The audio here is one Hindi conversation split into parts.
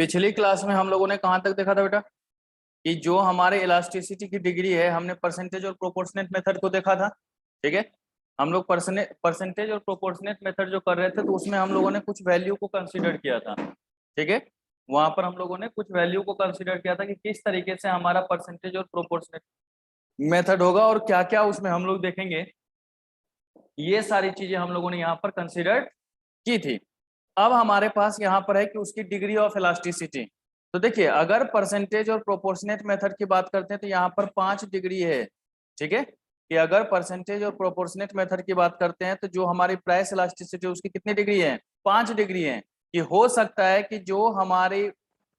पिछली क्लास में हम लोगों ने कहाँ तक देखा था बेटा कि जो हमारे इलास्टिसिटी की डिग्री है हमने परसेंटेज और प्रोपोर्शनेट मेथड को देखा था। ठीक है, हम लोग परसेंटेज और प्रोपोर्शनेट मेथड जो कर रहे थे तो उसमें हम लोगों ने कुछ वैल्यू को कंसीडर किया था। ठीक है, वहां पर हम लोगों ने कुछ वैल्यू को कंसीडर किया था कि किस तरीके से हमारा परसेंटेज और प्रोपोर्शनेट मेथड होगा और क्या क्या उसमें हम लोग देखेंगे। ये सारी चीजें हम लोगों ने यहाँ पर कंसीडर की थी। अब हमारे पास यहाँ पर है कि उसकी डिग्री ऑफ इलास्टिसिटी। तो देखिए, अगर परसेंटेज और प्रोपोर्शनेट मेथड की बात करते हैं तो यहाँ पर 5 डिग्री है। ठीक है, कि अगर परसेंटेज और प्रोपोर्शनेट मेथड की बात करते हैं तो जो हमारी प्राइस इलास्टिसिटी उसकी कितनी डिग्री है, 5 डिग्री है। कि हो सकता है कि जो हमारी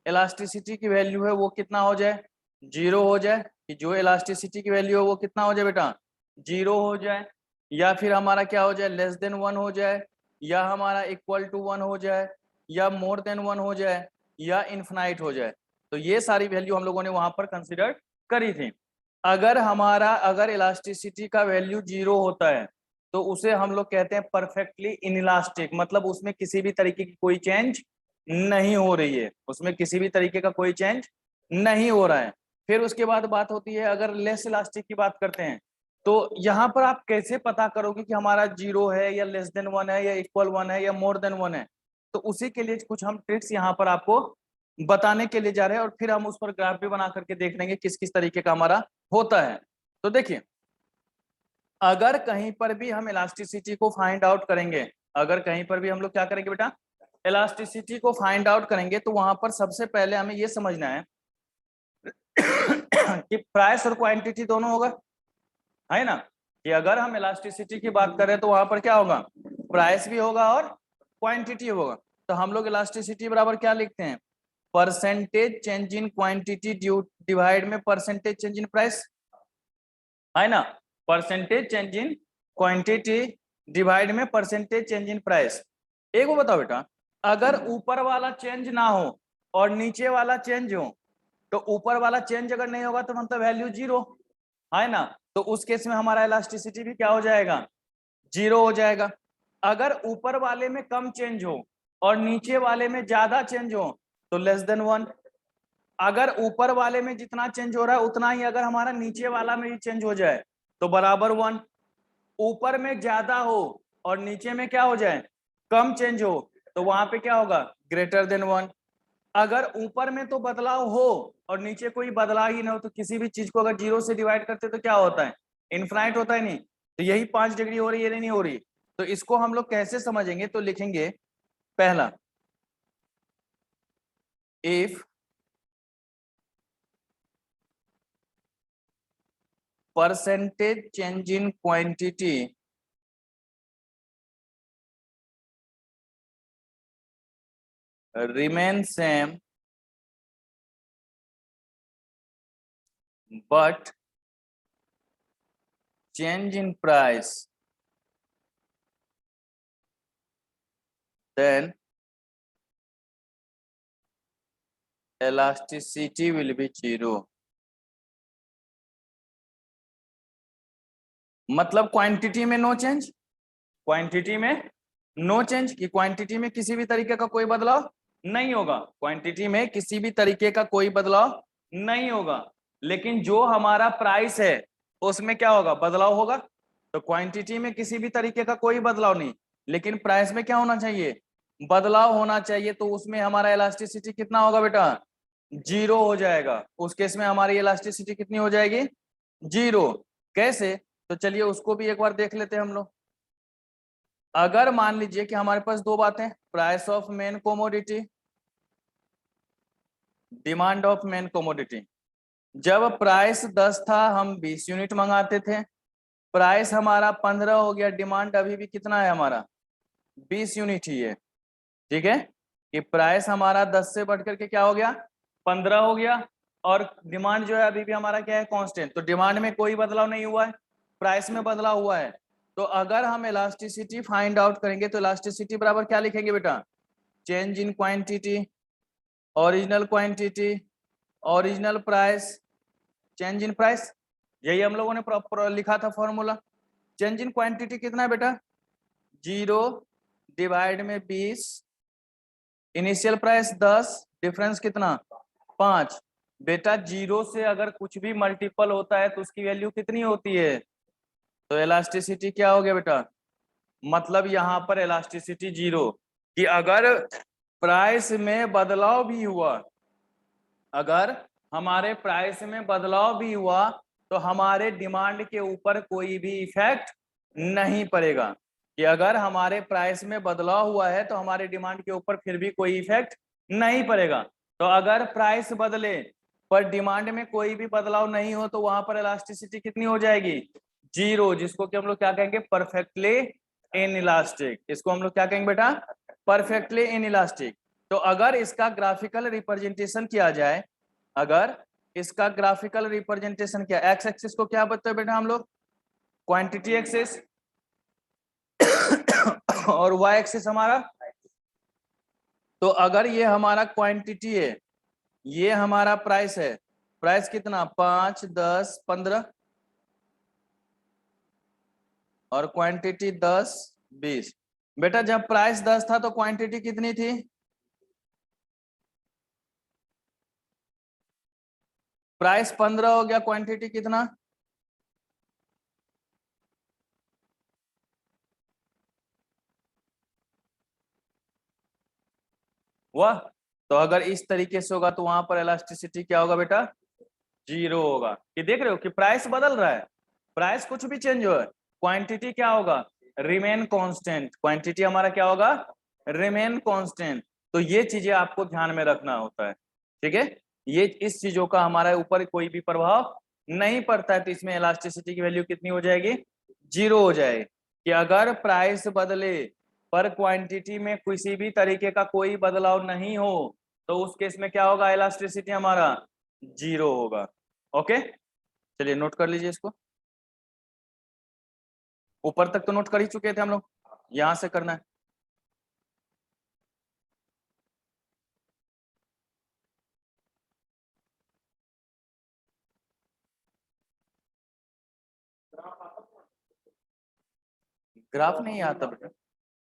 इलास्टिसिटी की वैल्यू है वो कितना हो जाए, 0 हो जाए। कि जो इलास्टिसिटी की वैल्यू है वो कितना हो जाए बेटा, 0 हो जाए, या फिर हमारा क्या हो जाए, लेस देन 1 हो जाए, या हमारा इक्वल टू 1 हो जाए, या मोर देन 1 हो जाए, या इन्फिनाइट हो जाए। तो ये सारी वैल्यू हम लोगों ने वहां पर कंसिडर करी थी। अगर इलास्टिसिटी का वैल्यू 0 होता है तो उसे हम लोग कहते हैं परफेक्टली इनइलास्टिक, मतलब उसमें किसी भी तरीके की कोई चेंज नहीं हो रही है, उसमें किसी भी तरीके का कोई चेंज नहीं हो रहा है। फिर उसके बाद बात होती है, अगर लेस इलास्टिक की बात करते हैं तो यहाँ पर आप कैसे पता करोगे कि हमारा 0 है या लेस देन 1 है या इक्वल 1 है या मोर देन 1 है। तो उसी के लिए कुछ हम ट्रिक्स यहाँ पर आपको बताने के लिए जा रहे हैं और फिर हम उस पर ग्राफ भी बना करके देख लेंगे किस किस तरीके का हमारा होता है। तो देखिए, अगर कहीं पर भी हम इलास्टिसिटी को फाइंड आउट करेंगे, अगर कहीं पर भी हम लोग क्या करेंगे बेटा, इलास्टिसिटी को फाइंड आउट करेंगे, तो वहां पर सबसे पहले हमें ये समझना है कि प्राइस और क्वांटिटी दोनों होगा, है ना। कि अगर हम इलास्टिसिटी की बात करें तो वहां पर क्या होगा, प्राइस भी होगा और क्वांटिटी होगा। तो हम लोग इलास्टिसिटी बराबर क्या लिखते हैं, percentage change in quantity divide में परसेंटेज चेंज इन प्राइस, है ना। Percentage change in quantity divide में परसेंटेज चेंज इन प्राइस। एक वो बताओ बेटा, अगर ऊपर वाला चेंज ना हो और नीचे वाला चेंज हो, तो ऊपर वाला चेंज अगर नहीं होगा तो मतलब वैल्यू 0, है ना। तो उस केस में हमारा इलास्टिसिटी भी क्या हो जाएगा, 0 हो जाएगा। अगर ऊपर वाले में कम चेंज हो और नीचे वाले में ज्यादा चेंज हो तो लेस देन 1। अगर ऊपर वाले में जितना चेंज हो रहा है उतना ही अगर हमारा नीचे वाला में भी चेंज हो जाए तो बराबर 1। ऊपर में ज्यादा हो और नीचे में क्या हो जाए, कम चेंज हो, तो वहां पे क्या होगा, ग्रेटर देन 1। अगर ऊपर में तो बदलाव हो और नीचे कोई बदलाव ही ना हो, तो किसी भी चीज को अगर 0 से डिवाइड करते तो क्या होता है, इनफाइनाइट होता है। नहीं तो यही 5 डिग्री हो रही है, नहीं हो रही। तो इसको हम लोग कैसे समझेंगे, तो लिखेंगे पहला, if percentage change in quantity remain same but change in price, then elasticity will be 0। मतलब क्वांटिटी में नो चेंज, क्वांटिटी में नो चेंज, कि क्वांटिटी में किसी भी तरीके का कोई बदलाव नहीं होगा, क्वांटिटी में किसी भी तरीके का कोई बदलाव नहीं होगा। लेकिन जो हमारा प्राइस है उसमें क्या होगा, बदलाव होगा। तो क्वांटिटी में किसी भी तरीके का कोई बदलाव नहीं, लेकिन प्राइस में क्या होना चाहिए, बदलाव होना चाहिए। तो उसमें हमारा इलास्टिसिटी कितना होगा बेटा, 0 हो जाएगा। उस केस में हमारी इलास्टिसिटी कितनी हो जाएगी, 0। कैसे, तो चलिए उसको भी एक बार देख लेते हैं हम लोग। अगर मान लीजिए कि हमारे पास दो बातें, price of main commodity, demand of main commodity. जब प्राइस 10 था हम 20 यूनिट मंगाते थे, प्राइस हमारा 15 हो गया, डिमांड अभी भी कितना है हमारा, 20 यूनिट ही है। ठीक है, कि प्राइस हमारा 10 से बढ़ करके क्या हो गया, 15 हो गया, और डिमांड जो है अभी भी हमारा क्या है, कांस्टेंट। तो डिमांड में कोई बदलाव नहीं हुआ है, प्राइस में बदलाव हुआ है। तो अगर हम इलास्टिसिटी फाइंड आउट करेंगे तो इलास्टिसिटी बराबर क्या लिखेंगे बेटा, change in quantity, original quantity, original price, change in price. यही हम लोगों ने प्रॉपर लिखा था फॉर्मूला। चेंज इन क्वांटिटी कितना है बेटा, 0 डिवाइड में 20, इनिशियल प्राइस 10 डिफरेंस कितना 5। बेटा 0 से अगर कुछ भी मल्टीपल होता है तो उसकी वैल्यू कितनी होती है, तो इलास्टिसिटी क्या हो गया बेटा, मतलब यहाँ पर इलास्टिसिटी 0, कि अगर प्राइस में बदलाव भी हुआ, अगर हमारे प्राइस में बदलाव भी हुआ तो हमारे डिमांड के ऊपर कोई भी इफेक्ट नहीं पड़ेगा, कि अगर हमारे प्राइस में बदलाव हुआ है तो हमारे डिमांड के ऊपर फिर भी कोई इफेक्ट नहीं पड़ेगा। तो अगर प्राइस बदले पर डिमांड में कोई भी बदलाव नहीं हो तो वहां पर इलास्टिसिटी कितनी हो जाएगी 0, जिसको कि हम लोग क्या कहेंगे परफेक्टली इनइलास्टिक। इसको हम लोग क्या कहेंगे बेटा परफेक्टली इनइलास्टिक। तो अगर इसका ग्राफिकल रिप्रेजेंटेशन किया जाए, अगर इसका ग्राफिकल रिप्रेजेंटेशन किया, एक्स एक्सिस को क्या बोलते हैं बेटा हम लोग क्वांटिटी एक्सिस और वाई एक्सिस हमारा, तो अगर ये हमारा क्वांटिटी है, ये हमारा प्राइस है, प्राइस कितना 5 10 15 और क्वांटिटी 10 20। बेटा जब प्राइस 10 था तो क्वांटिटी कितनी थी, प्राइस 15 हो गया, क्वांटिटी कितना, वाह। तो अगर इस तरीके से होगा तो वहां पर इलास्टिसिटी क्या होगा बेटा 0 होगा। कि देख रहे हो कि प्राइस बदल रहा है, प्राइस कुछ भी चेंज हो, क्वांटिटी क्या होगा रिमेन कांस्टेंट, क्वांटिटी हमारा क्या होगा रिमेन कांस्टेंट। तो ये चीजें आपको ध्यान में रखना होता है, ठीक है। ये इस चीजों का हमारे ऊपर कोई भी प्रभाव नहीं पड़ता है, तो इसमें इलास्टिसिटी की वैल्यू कितनी हो जाएगी 0 हो जाएगी। कि अगर प्राइस बदले पर क्वांटिटी में किसी भी तरीके का कोई बदलाव नहीं हो तो उस केस में क्या होगा इलास्टिसिटी हमारा 0 होगा। ओके चलिए नोट कर लीजिए इसको, ऊपर तक तो नोट कर ही चुके थे हम लोग, यहां से करना है। ग्राफ नहीं आता बेटा,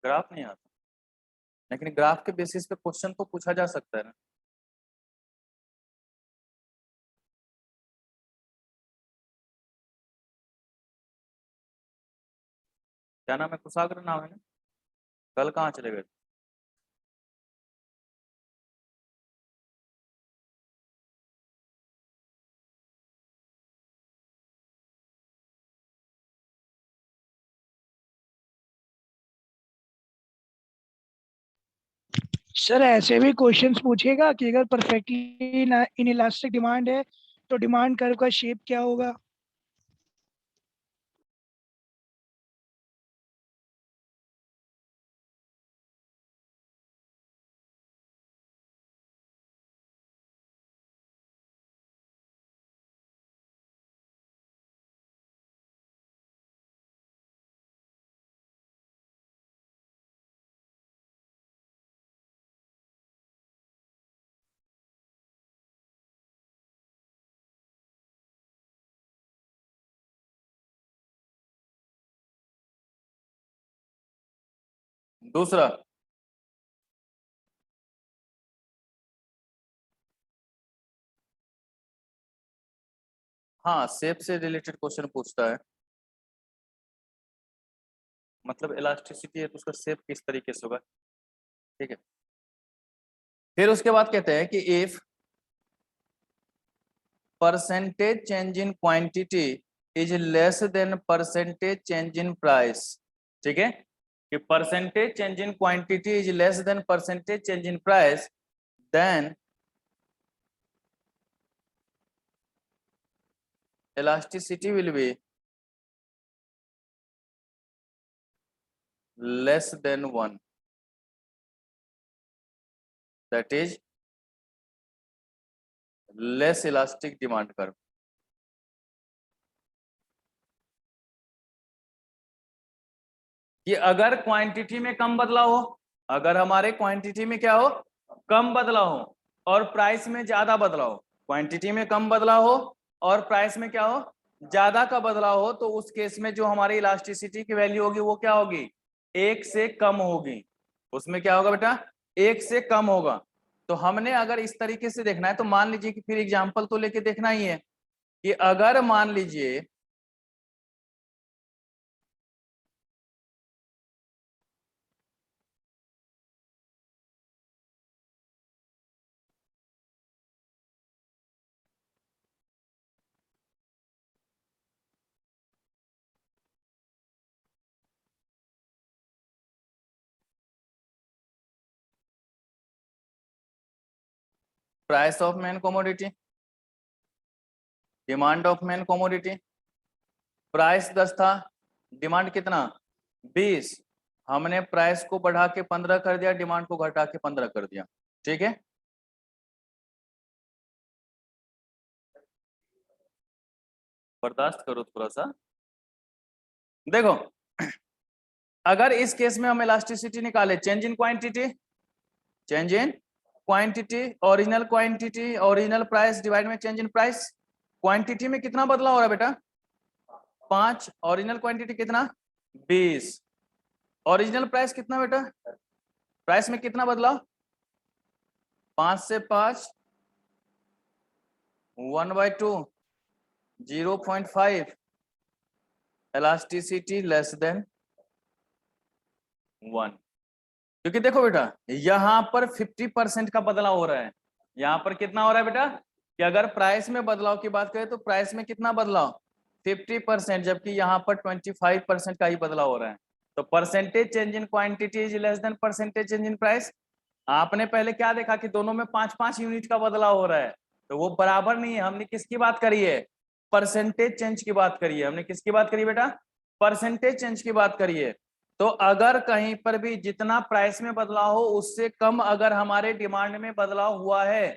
ग्राफ नहीं आता, लेकिन ग्राफ के बेसिस पे क्वेश्चन तो पूछा जा सकता है ना। क्या नाम है, कुशाग्र नाम है ना, कल कहाँ चले गए। सर ऐसे भी क्वेश्चंस पूछेगा कि अगर परफेक्टली इनइलास्टिक डिमांड है तो डिमांड कर्व का शेप क्या होगा। दूसरा हाँ शेप से रिलेटेड क्वेश्चन पूछता है, मतलब इलास्टिसिटी है तो उसका शेप किस तरीके से होगा, ठीक है। फिर उसके बाद कहते हैं कि if percentage change in quantity is less than percentage change in price, ठीक है, कि percentage change in quantity is less than percentage change in price, then elasticity will be less than 1, that is less elastic demand curve। कि अगर क्वांटिटी में कम बदलाव हो, अगर हमारे क्वांटिटी में क्या हो कम बदलाव हो और प्राइस में ज्यादा बदलाव हो, क्वांटिटी में कम बदलाव हो और प्राइस में क्या हो ज्यादा का बदलाव हो, तो उस केस में जो हमारी इलास्टिसिटी की वैल्यू होगी वो क्या होगी 1 से कम होगी। उसमें क्या होगा बेटा 1 से कम होगा। तो हमने अगर इस तरीके से देखना है तो मान लीजिए कि फिर एग्जाम्पल तो लेके देखना ही है कि अगर मान लीजिए price of main commodity, demand of main commodity, price 10 था, डिमांड कितना 20, हमने प्राइस को बढ़ा के 15 कर दिया, डिमांड को घटा के 15 कर दिया। ठीक है, बर्दाश्त करो थोड़ा सा। देखो अगर इस केस में हम इलास्टिसिटी निकाले, change in quantity, change in quantity, original price divide में चेंज इन प्राइस। क्वांटिटी में कितना बदलाव हो रहा है बेटा 5, ओरिजिनल क्वांटिटी कितना 20, ओरिजिनल प्राइस कितना बेटा, प्राइस में कितना बदलाव 5 से 5, 1/2, 0.5, इलास्टिसिटी लेस देन 1। क्योंकि देखो बेटा यहां पर 50% का बदलाव हो रहा है, यहां पर कितना हो रहा है बेटा कि अगर प्राइस में बदलाव की बात करें तो प्राइस में कितना बदलाव 50%, जबकि यहां पर 25% का ही बदलाव हो रहा है। तो percentage change in quantity is less than percentage change in price. आपने पहले क्या देखा कि दोनों में 5-5 यूनिट का बदलाव हो रहा है, तो वो बराबर नहीं है। हमने किसकी बात करी है, परसेंटेज चेंज की बात करी है। हमने किसकी बात करी बेटा, परसेंटेज चेंज की बात करी है। तो अगर कहीं पर भी जितना प्राइस में बदलाव हो उससे कम अगर हमारे डिमांड में बदलाव हुआ है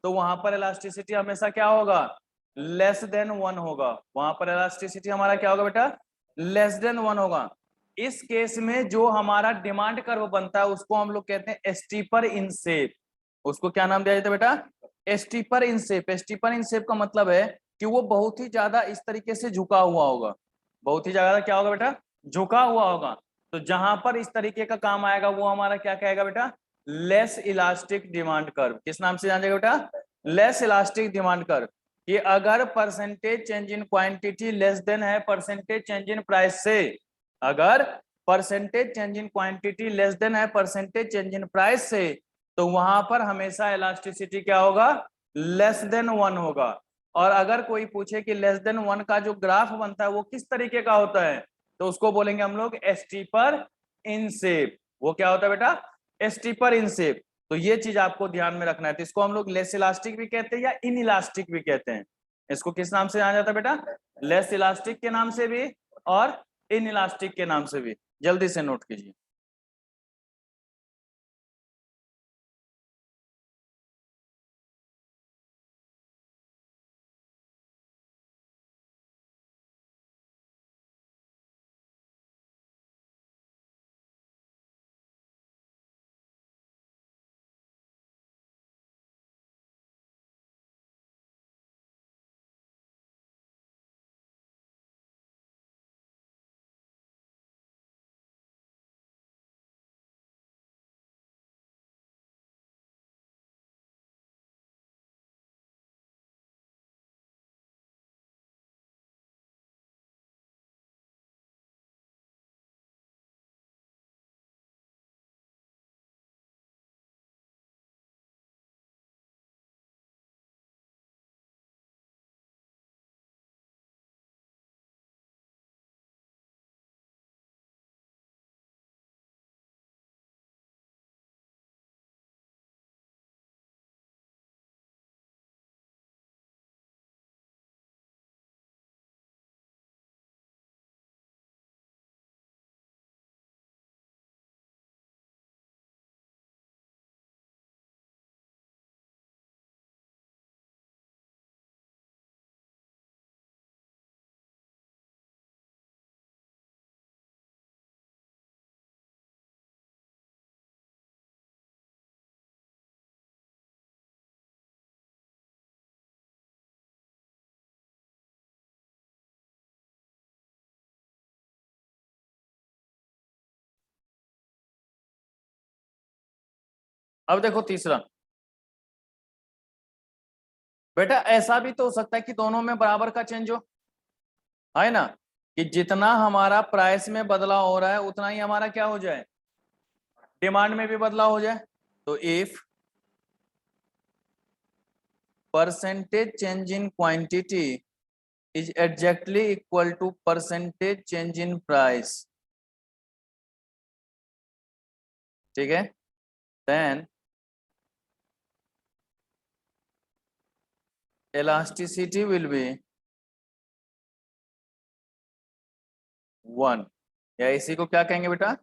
तो वहां पर इलास्टिसिटी हमेशा क्या होगा, लेस देन 1 होगा। वहां पर इलास्टिसिटी हमारा क्या होगा बेटा, लेस देन 1 होगा। इस केस में जो हमारा डिमांड कर्व बनता है उसको हम लोग कहते हैं स्टीपर इन शेप। उसको क्या नाम दिया जाता है बेटा, steeper in shape. Steeper in shape का मतलब है कि वो बहुत ही ज्यादा इस तरीके से झुका हुआ होगा, बहुत ही ज्यादा क्या होगा बेटा, झुका हुआ होगा। तो जहां पर इस तरीके का काम आएगा वो हमारा क्या कहेगा बेटा, लेस इलास्टिक डिमांड कर्व। किस नाम से जाना जाएगा बेटा, लेस इलास्टिक डिमांड कर्व। कि अगर percentage change in quantity less than है परसेंटेज चेंज इन प्राइस से, अगर percentage change in quantity less than है परसेंटेज चेंज इन प्राइस से, तो वहां पर हमेशा इलास्टिसिटी क्या होगा, लेस देन 1 होगा। और अगर कोई पूछे कि लेस देन 1 का जो ग्राफ बनता है वो किस तरीके का होता है, तो उसको बोलेंगे हम लोग स्टीपर इन शेप। वो क्या होता है बेटा, स्टीपर इन शेप। तो ये चीज आपको ध्यान में रखना है। तो इसको हम लोग लेस इलास्टिक भी कहते हैं या इन इलास्टिक भी कहते हैं। इसको किस नाम से जाना जाता है बेटा, लेस इलास्टिक के नाम से भी और इन इलास्टिक के नाम से भी। जल्दी से नोट कीजिए। अब देखो तीसरा, बेटा ऐसा भी तो हो सकता है कि दोनों में बराबर का चेंज हो, है ना, कि जितना हमारा प्राइस में बदलाव हो रहा है उतना ही हमारा क्या हो जाए, डिमांड में भी बदलाव हो जाए। तो if percentage change in quantity is exactly equal to percentage change in price, ठीक है, देन elasticity will be 1, या इसी को क्या कहेंगे बेटा,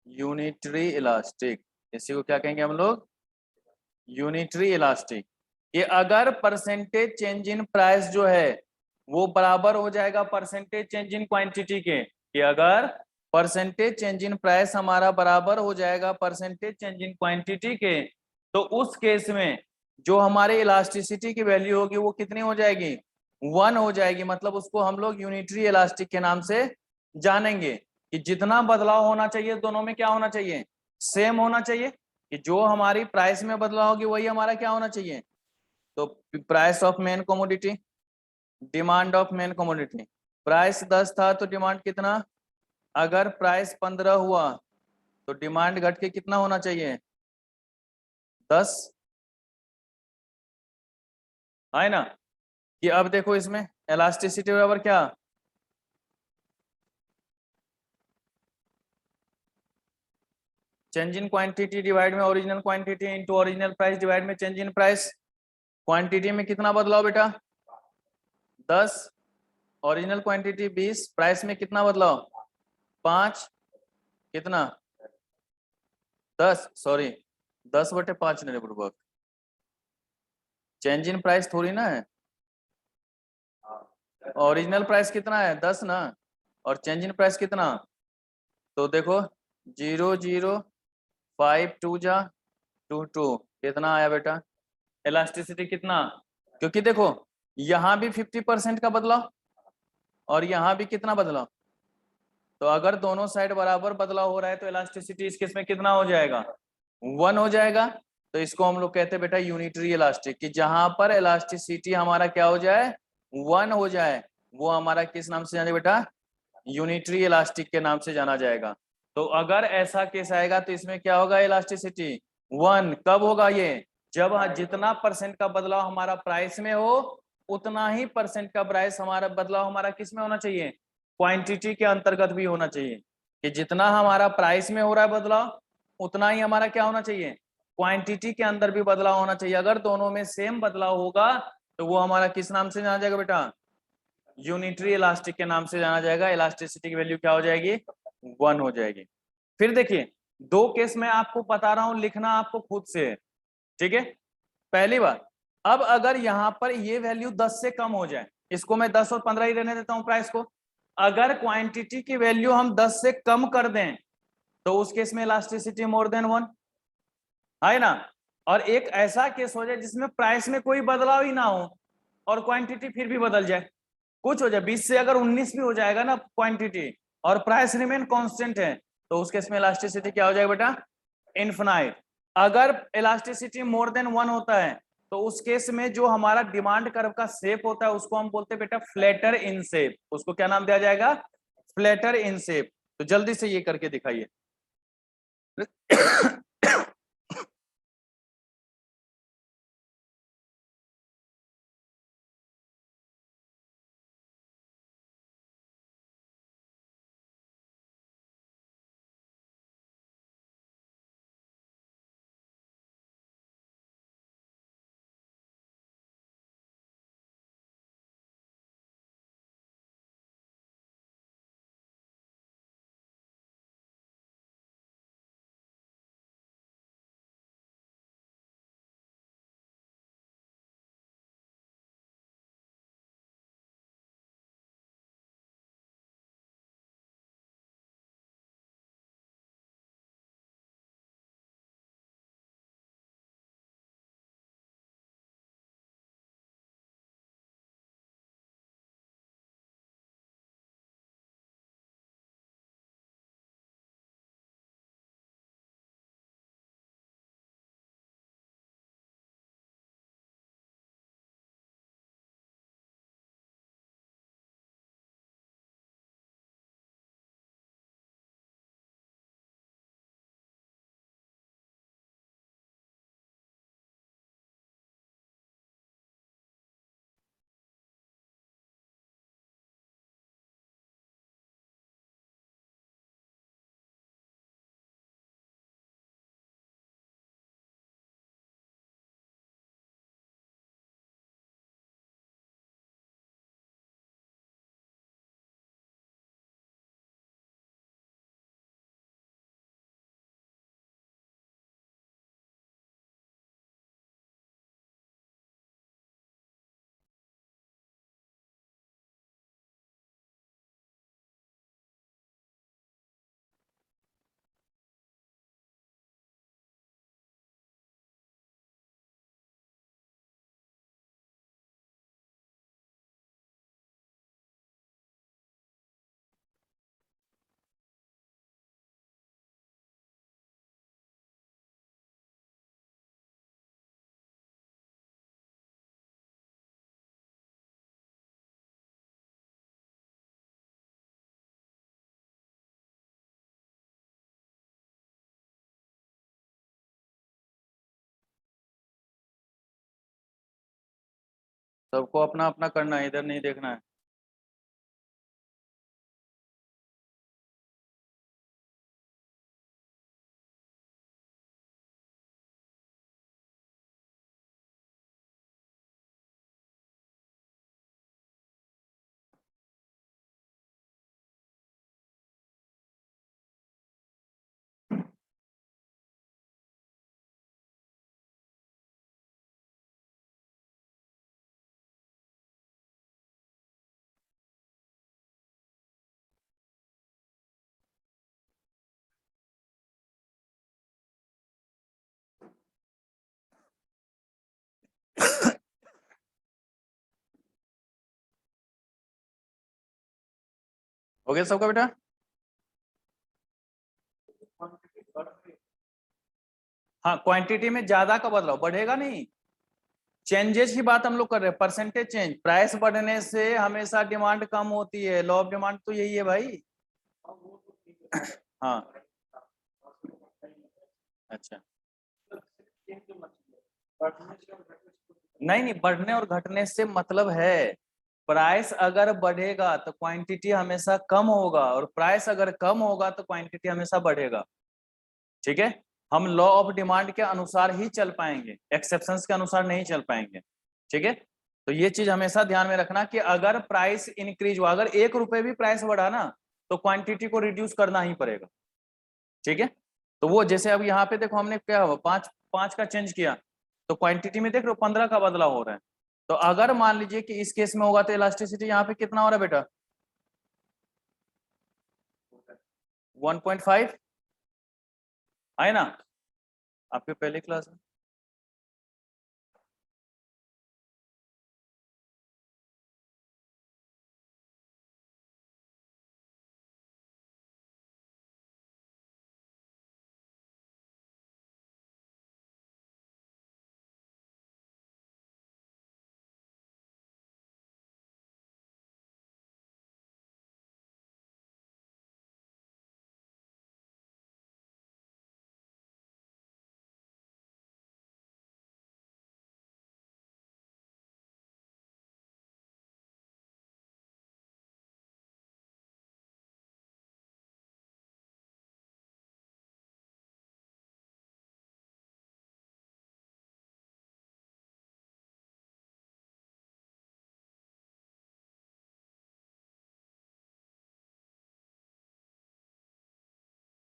यूनिटरी इलास्टिक। इसी को क्या कहेंगे हम लोग, यूनिटरी इलास्टिक। कि अगर परसेंटेज चेंज इन प्राइस जो है वो बराबर हो जाएगा परसेंटेज चेंज इन क्वांटिटी के, कि अगर परसेंटेज चेंज इन प्राइस हमारा बराबर हो जाएगा परसेंटेज चेंज इन क्वांटिटी के, तो उस केस में जो हमारे इलास्टिसिटी की वैल्यू होगी वो कितनी हो जाएगी, 1 हो जाएगी। मतलब उसको हम लोग यूनिटरी इलास्टिक के नाम से जानेंगे, कि जितना बदलाव होना चाहिए दोनों में क्या होना चाहिए, सेम होना चाहिए, कि जो हमारी प्राइस में बदलाव होगी वही हमारा क्या होना चाहिए। तो price of main commodity, demand of main commodity, price 10 था तो डिमांड कितना, अगर प्राइस 15 हुआ तो डिमांड घट के कितना होना चाहिए, 10, है ना। कि अब देखो इसमें इलास्टिसिटी बराबर क्या, चेंज इन क्वांटिटी डिवाइड में original quantity into original price divide में चेंज इन प्राइस। क्वांटिटी में कितना बदलाव बेटा, 10, ओरिजिनल क्वांटिटी 20, प्राइस में कितना बदलाव, 5, कितना, 10, सॉरी 10/5 नहीं पूर्वक, चेंज इन प्राइस थोड़ी ना है, ओरिजिनल प्राइस कितना है 10 ना, और चेंज इन प्राइस कितना, तो देखो 0.052 जा 2 कितना आया बेटा, इलास्टिसिटी कितना, क्योंकि देखो यहाँ भी 50% का बदलाव और यहाँ भी कितना बदलाव, तो अगर दोनों साइड बराबर बदलाव हो रहा है तो इलास्टिसिटी इस केस में कितना हो जाएगा, 1 हो जाएगा। तो इसको हम लोग कहते हैं बेटा यूनिटरी इलास्टिक, कि जहां पर इलास्टिसिटी हमारा क्या हो जाए, 1 हो जाए, वो हमारा किस नाम से जाने बेटा, यूनिटरी इलास्टिक के नाम से जाना जाएगा। तो अगर ऐसा केस आएगा तो इसमें क्या होगा, इलास्टिसिटी 1 कब होगा ये, जब जितना परसेंट का बदलाव हमारा प्राइस में हो उतना ही परसेंट का प्राइस हमारा बदलाव हमारा किस में होना चाहिए, क्वांटिटी के अंतर्गत भी होना चाहिए। कि जितना हमारा प्राइस में हो रहा है बदलाव उतना ही हमारा क्या होना चाहिए, क्वांटिटी के अंदर भी बदलाव होना चाहिए। अगर दोनों में सेम बदलाव होगा तो वो हमारा किस नाम से जाना जाएगा बेटा, यूनिटरी इलास्टिक के नाम से जाना जाएगा। इलास्टिसिटी की वैल्यू क्या हो जाएगी, 1 हो जाएगी। फिर देखिए 2 केस में आपको बता रहा हूं, लिखना आपको खुद से है, ठीक है। पहली बात, अब अगर यहां पर ये वैल्यू 10 से कम हो जाए, इसको मैं 10 और 15 ही रहने देता हूं प्राइस को, अगर क्वांटिटी की वैल्यू हम 10 से कम कर दें तो उस केस में इलास्टिसिटी मोर देन 1, है ना। और एक ऐसा केस हो जाए जिसमें प्राइस में कोई बदलाव ही ना हो और क्वांटिटी फिर भी बदल जाए, कुछ हो जाए 20 से अगर 19 भी हो जाएगा ना क्वांटिटी और प्राइस रिमेन कांस्टेंट है, तो उस केस में इलास्टिसिटी क्या हो जाएगा बेटा, इनफिनाइट। अगर इलास्टिसिटी मोर देन 1 होता है तो उस केस में जो हमारा डिमांड कर्व का शेप होता है उसको हम बोलते हैं बेटा फ्लैटर इन शेप। उसको क्या नाम दिया जाएगा, फ्लैटर इन शेप। तो जल्दी से ये करके दिखाइए। सबको अपना अपना करना है, इधर नहीं देखना है। हो गया सबका बेटा? हाँ, क्वांटिटी में ज्यादा का बदलाव, बढ़ेगा नहीं। चेंजेस की बात हम लोग कर रहे हैं, परसेंटेज चेंज। प्राइस बढ़ने से हमेशा डिमांड कम होती है, लॉ ऑफ डिमांड तो यही है भाई। हाँ, अच्छा, नहीं नहीं, बढ़ने और घटने से मतलब है, प्राइस अगर बढ़ेगा तो क्वांटिटी हमेशा कम होगा, और प्राइस अगर कम होगा तो क्वांटिटी हमेशा बढ़ेगा। ठीक है, हम लॉ ऑफ डिमांड के अनुसार ही चल पाएंगे, एक्सेप्शंस के अनुसार नहीं चल पाएंगे। ठीक है, तो ये चीज हमेशा ध्यान में रखना कि अगर प्राइस इंक्रीज हुआ, अगर 1 रुपए भी प्राइस बढ़ा ना, तो क्वांटिटी को रिड्यूस करना ही पड़ेगा। ठीक है, तो वो जैसे अब यहाँ पे देखो, हमने क्या हुआ, 5 का चेंज किया, तो क्वांटिटी में देख रहे हो 15 का बदलाव हो रहा है। तो अगर मान लीजिए कि इस केस में होगा तो इलास्टिसिटी यहाँ पे कितना हो रहा है बेटा? 1.5 है ना, आपके पहले क्लास में।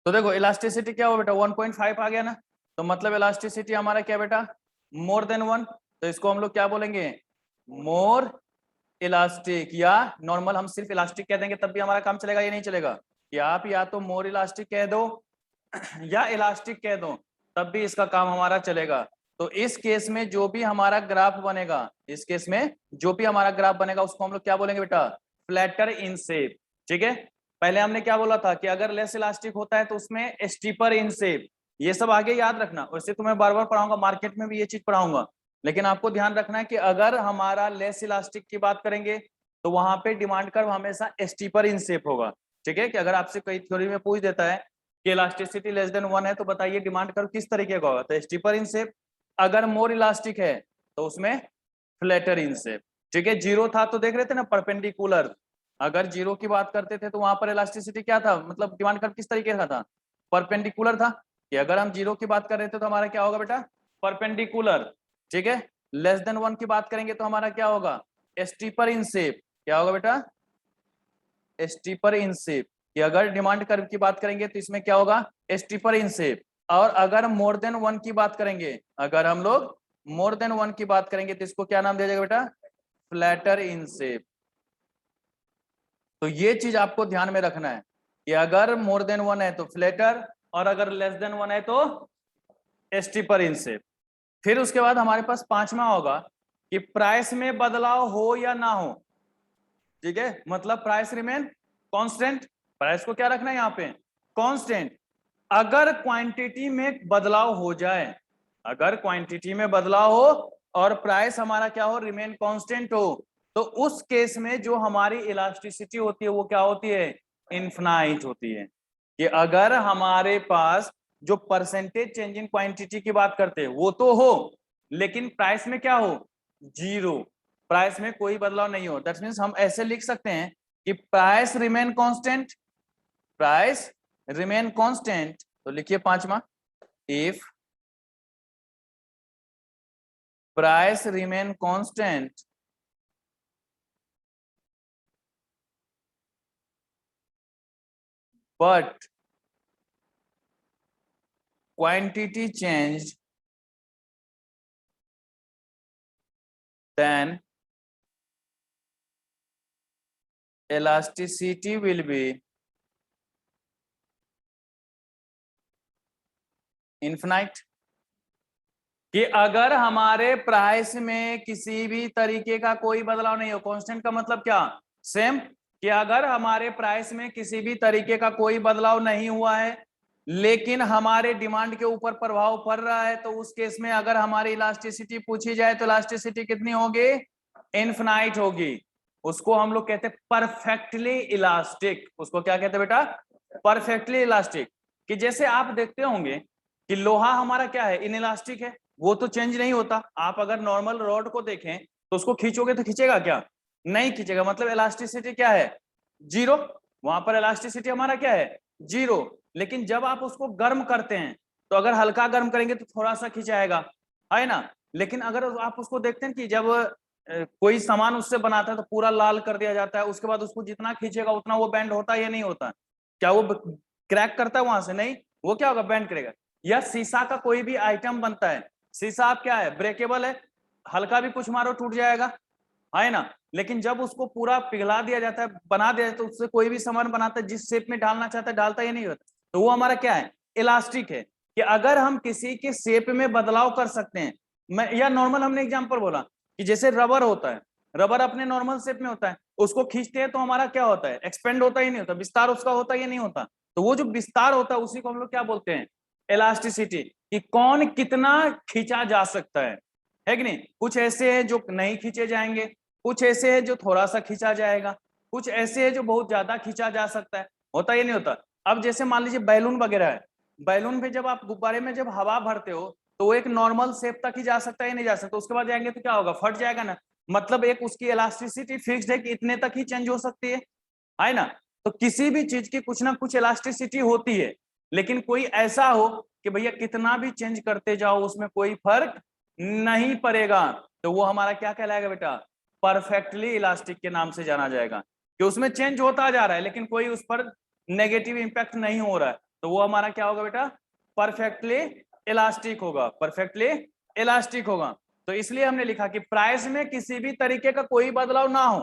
तो देखो इलास्टिसिटी क्या हो बेटा, 1.5 आ गया ना, तो मतलब इलास्टिसिटी हमारा क्या बेटा, मोर देन 1। तो इसको हम लोग क्या बोलेंगे, मोर इलास्टिक, या नॉर्मल हम सिर्फ इलास्टिक कह देंगे तब भी हमारा काम चलेगा, ये नहीं चलेगा कि आप या तो मोर इलास्टिक कह दो या इलास्टिक कह दो, तब भी इसका काम हमारा चलेगा। तो इस केस में जो भी हमारा ग्राफ बनेगा, इस केस में जो भी हमारा ग्राफ बनेगा उसको हम लोग क्या बोलेंगे बेटा, फ्लैटर इन शेप। ठीक है, पहले हमने क्या बोला था कि अगर लेस इलास्टिक होता है तो उसमें स्टीपर इन शेप, ये सब आगे याद रखना, वैसे तुम्हें बार बार पढ़ाऊंगा, मार्केट में भी ये चीज पढ़ाऊंगा, लेकिन आपको ध्यान रखना है कि अगर हमारा लेस इलास्टिक की बात करेंगे तो वहां पे डिमांड कर्व हमेशा स्टीपर इन शेप होगा। ठीक है, कि अगर आपसे कोई थ्योरी में पूछ देता है कि इलास्टिसिटी लेस देन 1 है तो बताइए डिमांड कर्व किस तरीके का होगा, तो स्टीपर इन शेप। अगर मोर इलास्टिक है तो उसमें फ्लैटर इन शेप। ठीक है, जीरो था तो देख रहे थे ना, परपेंडिकुलर। अगर जीरो की बात करते थे तो वहां पर इलास्टिसिटी क्या था, मतलब डिमांड कर्व किस तरीके का था, परपेंडिकुलर था। कि अगर हम जीरो की बात कर रहे थे तो हमारा क्या होगा बेटा, परपेंडिकुलर। ठीक है, लेस देन 1 की बात करेंगे तो हमारा क्या होगा, स्टीपर इन शेप। क्या होगा बेटा, स्टीपर इन शेप। कि अगर डिमांड कर्व की बात करेंगे तो इसमें क्या होगा, स्टीपर इन शेप। और अगर मोर देन 1 की बात करेंगे, अगर हम लोग मोर देन 1 की बात करेंगे तो इसको क्या नाम दिया जाएगा बेटा, फ्लैटर इन शेप। तो ये चीज आपको ध्यान में रखना है कि अगर मोर देन 1 है तो फ्लैटर, और अगर लेस देन 1 है तो स्टीपर इन शेप। फिर उसके बाद हमारे पास पांचवा होगा कि प्राइस में बदलाव हो या ना हो। ठीक है, मतलब प्राइस रिमेन कांस्टेंट, प्राइस को क्या रखना है यहाँ पे, कांस्टेंट। अगर क्वांटिटी में बदलाव हो जाए, अगर क्वांटिटी में बदलाव हो और प्राइस हमारा क्या हो, रिमेन कांस्टेंट हो, तो उस केस में जो हमारी इलास्टिसिटी होती है वो क्या होती है, इनफाइनाइट होती है। कि अगर हमारे पास जो परसेंटेज चेंज इन क्वांटिटी की बात करते हैं वो तो हो, लेकिन प्राइस में क्या हो, जीरो, प्राइस में कोई बदलाव नहीं हो, दैट मीन्स हम ऐसे लिख सकते हैं कि price remain constant, price remain constant. तो लिखिए पांचवा, if price remain constant but quantity changed, then elasticity will be infinite। कि अगर हमारे प्राइस में किसी भी तरीके का कोई बदलाव नहीं हो, कांस्टेंट का मतलब क्या, सेम, कि अगर हमारे प्राइस में किसी भी तरीके का कोई बदलाव नहीं हुआ है लेकिन हमारे डिमांड के ऊपर प्रभाव पड़ रहा है, तो उस केस में अगर हमारी इलास्टिसिटी पूछी जाए तो इलास्टिसिटी कितनी होगी, इनफिनाइट होगी। उसको हम लोग कहते हैं परफेक्टली इलास्टिक। उसको क्या कहते हैं बेटा, परफेक्टली इलास्टिक। कि जैसे आप देखते होंगे कि लोहा हमारा क्या है, इनइलास्टिक है, वो तो चेंज नहीं होता। आप अगर नॉर्मल रॉड को देखें तो उसको खींचोगे तो खींचेगा क्या, नहीं खींचेगा, मतलब इलास्टिसिटी क्या है, जीरो। वहां पर इलास्टिसिटी हमारा क्या है, जीरो। लेकिन जब आप उसको गर्म करते हैं तो अगर हल्का गर्म करेंगे तो थोड़ा सा खिंचाएगा, है ना। लेकिन अगर आप उसको देखते हैं कि जब कोई सामान उससे बनाता है तो पूरा लाल कर दिया जाता है, उसके बाद उसको जितना खींचेगा उतना वो बैंड होता है या नहीं होता, क्या वो क्रैक करता है वहां से, नहीं, वो क्या होगा, बैंड करेगा। या शीशा का कोई भी आइटम बनता है, शीशा आप क्या है, ब्रेकेबल है, हल्का भी कुछ मारो टूट जाएगा, है ना। लेकिन जब उसको पूरा पिघला दिया जाता है, बना दिया जाता है, तो उससे कोई भी सामान बनाता है, जिस शेप में डालना चाहता है डालता है, नहीं होता, तो वो हमारा क्या है, इलास्टिक है। कि अगर हम किसी के शेप में बदलाव कर सकते हैं, मैं या नॉर्मल हमने एग्जांपल बोला कि जैसे रबर होता है, रबर अपने नॉर्मल शेप में होता है, उसको खींचते हैं तो हमारा क्या होता है, एक्सपेंड होता ही नहीं होता, विस्तार उसका होता है या नहीं होता। तो वो जो विस्तार होता है उसी को हम लोग क्या बोलते हैं, इलास्टिसिटी। कि कौन कितना खींचा जा सकता है कि नहीं। कुछ ऐसे हैं जो नहीं खींचे जाएंगे, कुछ ऐसे है जो थोड़ा सा खींचा जाएगा, कुछ ऐसे है जो बहुत ज्यादा खींचा जा सकता है, होता या नहीं होता। अब जैसे मान लीजिए बैलून वगैरह है, बैलून में जब आप गुब्बारे में जब हवा भरते हो तो वो एक नॉर्मल शेप तक ही जा सकता है या नहीं जा सकता, उसके बाद जाएंगे तो क्या होगा, फट जाएगा ना। मतलब एक उसकी इलास्टिसिटी फिक्स्ड है कि इतने तक ही चेंज हो सकती है ना। तो किसी भी चीज की कुछ ना कुछ इलास्टिसिटी होती है, लेकिन कोई ऐसा हो कि भैया कितना भी चेंज करते जाओ उसमें कोई फर्क नहीं पड़ेगा, तो वो हमारा क्या कहलाएगा बेटा, परफेक्टली इलास्टिक के नाम से जाना जाएगा। कि उसमें चेंज होता जा रहा है लेकिन कोई उस पर नेगेटिव इंपैक्ट नहीं हो रहा है, तो वो हमारा क्या होगा बेटा, परफेक्टली इलास्टिक होगा, परफेक्टली इलास्टिक होगा। तो इसलिए हमने लिखा कि प्राइस में किसी भी तरीके का कोई बदलाव ना हो,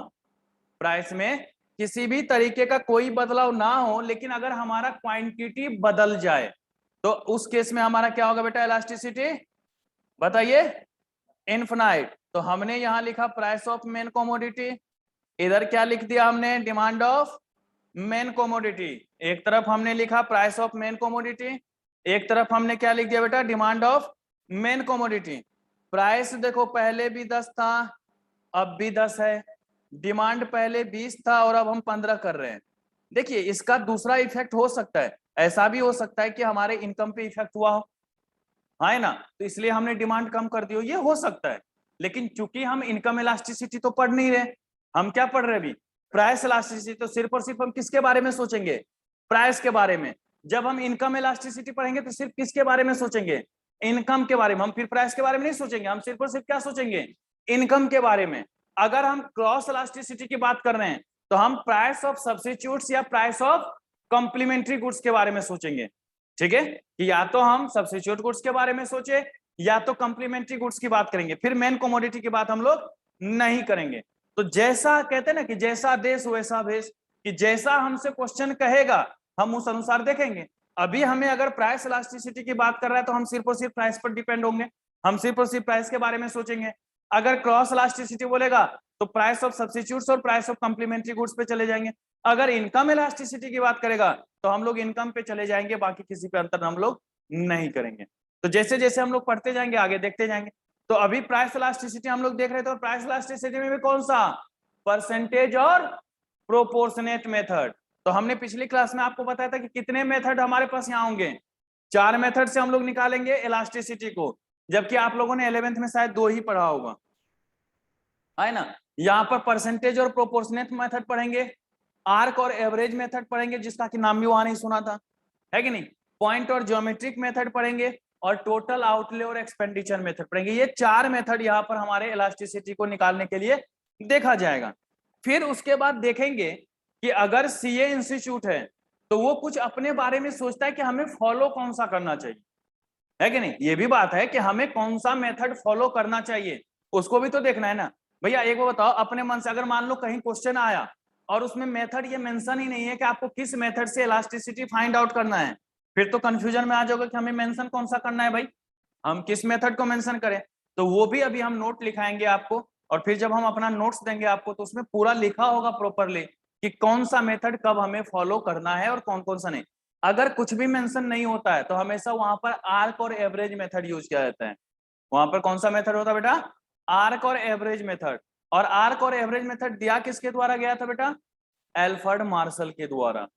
प्राइस में किसी भी तरीके का कोई बदलाव ना हो, लेकिन अगर हमारा क्वांटिटी बदल जाए तो उस केस में हमारा क्या होगा बेटा, इलास्टिसिटी बताइए, इनफिनाइट। तो हमने यहां लिखा प्राइस ऑफ मेन कमोडिटी, इधर क्या लिख दिया हमने, डिमांड ऑफ मेन कमोडिटी। एक तरफ हमने लिखा प्राइस ऑफ मेन कमोडिटी, एक तरफ हमने क्या लिख दिया बेटा, demand of main commodity. Price देखो पहले भी 10 था, अब भी 10 है, डिमांड पहले 20 था और अब हम 15 कर रहे हैं। देखिए इसका दूसरा इफेक्ट हो सकता है, ऐसा भी हो सकता है कि हमारे इनकम पे इफेक्ट हुआ हो, है ना, तो इसलिए हमने डिमांड कम कर दी हो, ये हो सकता है। लेकिन चूंकि हम इनकम इलास्टिसिटी तो पढ़ नहीं रहे, हम क्या पढ़ रहे अभी, प्राइस इलास्टिसिटी। तो सिर्फ और सिर्फ हम किसके बारे में सोचेंगे, प्राइस के बारे में। जब हम इनकम इलास्टिसिटी पढ़ेंगे तो सिर्फ किसके बारे में सोचेंगे, इनकम के बारे में। हम फिर प्राइस के बारे में नहीं सोचेंगे, हम सिर्फ और सिर्फ क्या सोचेंगे, इनकम के बारे में। अगर हम क्रॉस इलास्टिसिटी की बात कर रहे हैं तो हम प्राइस ऑफ सब्स्टिट्यूट्स या प्राइस ऑफ कॉम्प्लीमेंट्री गुड्स के बारे में सोचेंगे, ठीक है। कि या तो हम सब्स्टिट्यूट गुड्स के बारे में सोचे या तो कॉम्प्लीमेंट्री गुड्स की बात करेंगे, फिर मेन कमोडिटी की बात हम लोग नहीं करेंगे। तो जैसा कहते हैं ना कि जैसा देश वैसा भेष, कि जैसा हमसे क्वेश्चन कहेगा हम उस अनुसार देखेंगे। अभी हमें अगर प्राइस इलास्टिसिटी की बात कर रहा है तो हम सिर्फ और सिर्फ प्राइस पर डिपेंड होंगे, हम सिर्फ और सिर्फ प्राइस के बारे में सोचेंगे। अगर क्रॉस इलास्टिसिटी बोलेगा तो प्राइस ऑफ सब्स्टिट्यूट्स और प्राइस ऑफ कॉम्प्लीमेंट्री गुड्स पे चले जाएंगे। अगर इनकम इलास्टिसिटी की बात करेगा तो हम लोग इनकम पे चले जाएंगे, बाकी किसी पे अंतर हम लोग नहीं करेंगे। तो जैसे जैसे हम लोग पढ़ते जाएंगे आगे देखते जाएंगे। तो अभी प्राइस इलास्टिसिटी हम लोग देख रहे थे, और प्राइस इलास्टिसिटी में भी कौन सा, परसेंटेज और प्रोपोर्शनेट मेथड। तो हमने पिछली क्लास में आपको बताया था कि कितने मेथड हमारे पास यहाँ होंगे, 4 मेथड से हम लोग निकालेंगे इलास्टिसिटी को, जबकि आप लोगों ने 11th में शायद 2 ही पढ़ा होगा। है ना। यहाँ पर परसेंटेज और प्रोपोर्शनेट मेथड पढ़ेंगे, आर्क और एवरेज मेथड पढ़ेंगे जिसका कि नाम भी वहां नहीं सुना था, है कि नहीं। पॉइंट और ज्योमेट्रिक मेथड पढ़ेंगे और टोटल आउटले और एक्सपेंडिचर मेथड पढ़ेंगे। ये 4 मेथड यहाँ पर हमारे इलास्टिसिटी को निकालने के लिए देखा जाएगा। फिर उसके बाद देखेंगे कि अगर सीए इंस्टीट्यूट है तो वो कुछ अपने बारे में सोचता है कि हमें फॉलो कौन सा करना चाहिए, है कि नहीं। ये भी बात है कि हमें कौन सा मेथड फॉलो करना चाहिए, उसको भी तो देखना है ना। भैया एक बार बताओ, अपने मन से अगर मान लो कहीं क्वेश्चन आया और उसमें मेथड ये मेंशन ही नहीं है कि आपको किस मेथड से इलास्टिसिटी फाइंड आउट करना है, फिर तो कंफ्यूजन में आ जाओगे कि हमें मेंशन कौन सा करना है भाई, हम किस मेथड को मेंशन करें। तो वो भी अभी हम नोट लिखाएंगे आपको, और फिर जब हम अपना नोट्स देंगे आपको तो उसमें पूरा लिखा होगा प्रॉपरली कि कौन सा मेथड कब हमें फॉलो करना है और कौन कौन सा नहीं। अगर कुछ भी मेंशन नहीं होता है तो हमेशा वहां पर आर्क और एवरेज मेथड यूज किया जाता है। वहां पर कौन सा मेथड होता है बेटा, आर्क और एवरेज मेथड। और आर्क और एवरेज मेथड दिया किसके द्वारा गया था बेटा, एल्फ्रेड मार्शल के द्वारा।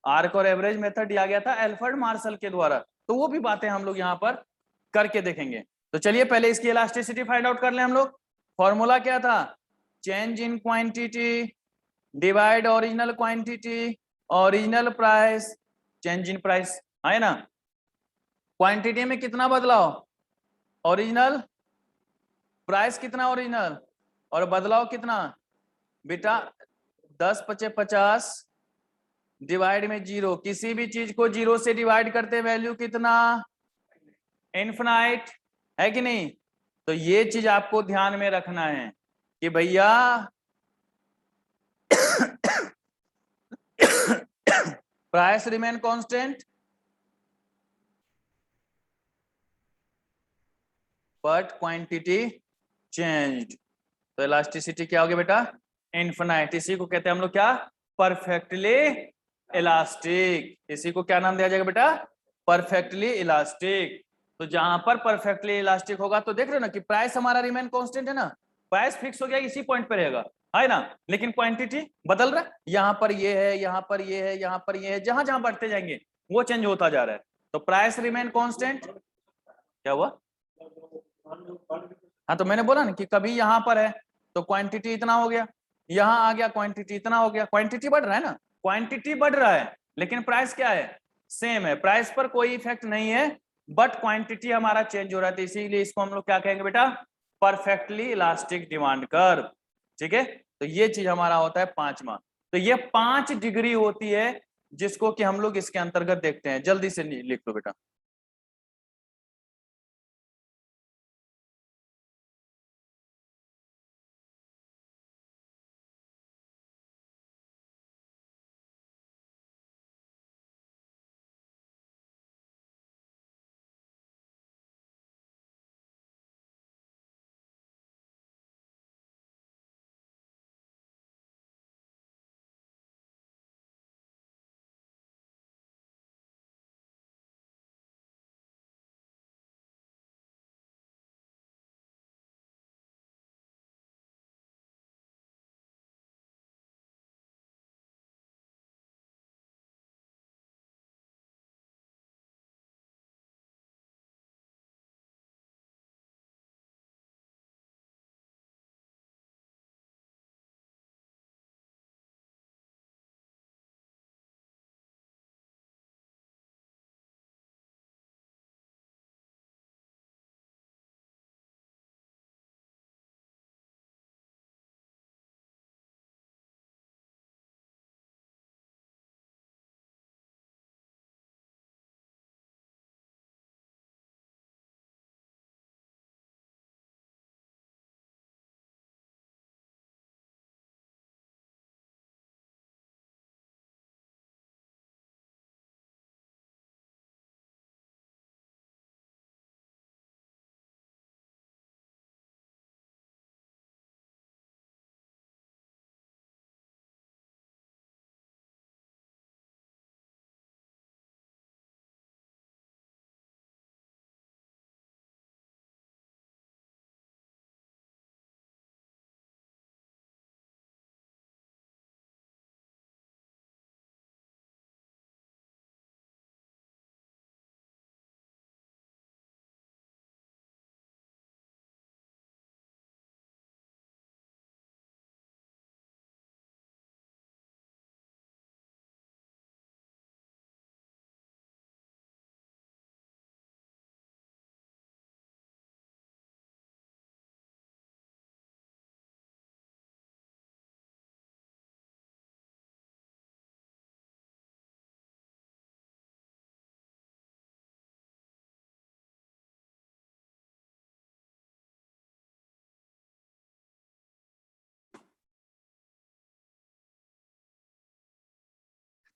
आर्क और एवरेज मेथड दिया गया था एल्फ्रेड मार्शल के द्वारा। तो वो भी बातें हम लोग यहाँ पर करके देखेंगे। तो चलिए पहले इसकी इलास्टिसिटी फाइंड आउट कर लें हम लोग। फॉर्मूला क्या था, change in quantity divide original quantity original price change in price, है ना। क्वांटिटी में कितना बदलाव, ओरिजिनल, प्राइस कितना ओरिजिनल, और बदलाव कितना बेटा 10×50 डिवाइड में 0। किसी भी चीज को 0 से डिवाइड करते वैल्यू कितना, इनफिनाइट, है कि नहीं। तो ये चीज आपको ध्यान में रखना है कि भैया price remain constant but quantity changed. तो इलास्टिसिटी क्या होगी बेटा, इनफिनाइट। इसी को कहते हैं हम लोग क्या, परफेक्टली इलास्टिक। इसी को क्या नाम दिया जाएगा बेटा, परफेक्टली इलास्टिक। तो जहां पर परफेक्टली इलास्टिक होगा तो देख रहे हो ना कि प्राइस हमारा रिमेन कांस्टेंट है ना, प्राइस फिक्स हो गया इसी पॉइंट पे रहेगा, है ना। लेकिन क्वांटिटी बदल रहा है, यहाँ पर ये है, यहाँ पर ये है, यहाँ पर ये है, जहां जहां बढ़ते जाएंगे वो चेंज होता जा रहा है। तो प्राइस रिमेन कांस्टेंट, क्या हुआ, हाँ तो मैंने बोला ना कि कभी यहाँ पर है तो क्वांटिटी इतना हो गया, यहाँ आ गया क्वांटिटी इतना हो गया, क्वांटिटी बढ़ रहा है ना, क्वांटिटी बढ़ रहा है लेकिन प्राइस क्या है, सेम है। प्राइस पर कोई इफेक्ट नहीं है बट क्वांटिटी हमारा चेंज हो रहा है। तो इसीलिए इसको हम लोग क्या कहेंगे बेटा, परफेक्टली इलास्टिक डिमांड कर्व। ठीक है, तो ये चीज हमारा होता है 5वां। तो ये 5 डिग्री होती है जिसको कि हम लोग इसके अंतर्गत देखते हैं। जल्दी से लिख लो बेटा।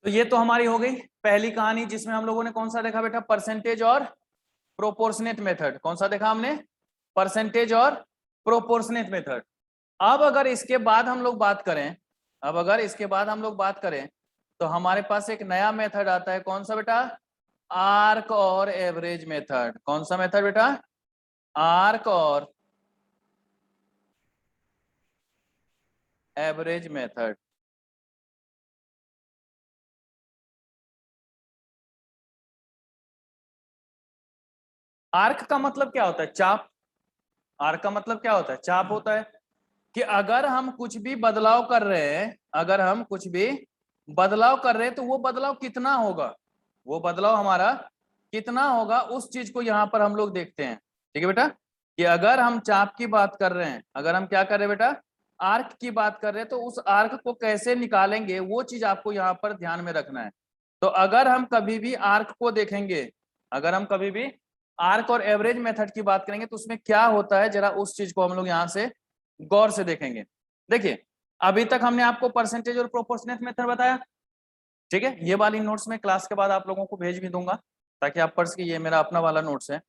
तो ये तो हमारी हो गई पहली कहानी, जिसमें हम लोगों ने कौन सा देखा बेटा, परसेंटेज और प्रोपोर्शनेट मेथड। कौन सा देखा हमने, परसेंटेज और प्रोपोर्शनेट मेथड। अब अगर इसके बाद हम लोग बात करें, अब अगर इसके बाद हम लोग बात करें तो हमारे पास एक नया मेथड आता है, कौन सा बेटा, आर्क और एवरेज मेथड। कौन सा मेथड बेटा, आर्क और एवरेज मेथड। आर्क का मतलब क्या होता है, चाप। आर्क का मतलब क्या होता है, चाप होता है। कि अगर हम कुछ भी बदलाव कर रहे हैं, अगर हम कुछ भी बदलाव कर रहे हैं तो वो बदलाव कितना होगा, वो बदलाव हमारा कितना होगा, उस चीज को यहाँ पर हम लोग देखते हैं। ठीक है बेटा, कि अगर हम चाप की बात कर रहे हैं, अगर हम क्या कर रहे हैं बेटा, आर्क की बात कर रहे हैं, तो उस आर्क को कैसे निकालेंगे वो चीज आपको यहाँ पर ध्यान में रखना है। तो अगर हम कभी भी आर्क को देखेंगे, अगर हम कभी भी आर्क और एवरेज मेथड की बात करेंगे तो उसमें क्या होता है, जरा उस चीज को हम लोग यहाँ से गौर से देखेंगे। देखिए, अभी तक हमने आपको परसेंटेज और प्रोपोर्शनेट मेथड बताया, ठीक है। ये वाली नोट्स में क्लास के बाद आप लोगों को भेज भी दूंगा ताकि आप पढ़ सके, ये मेरा अपना वाला नोट्स है।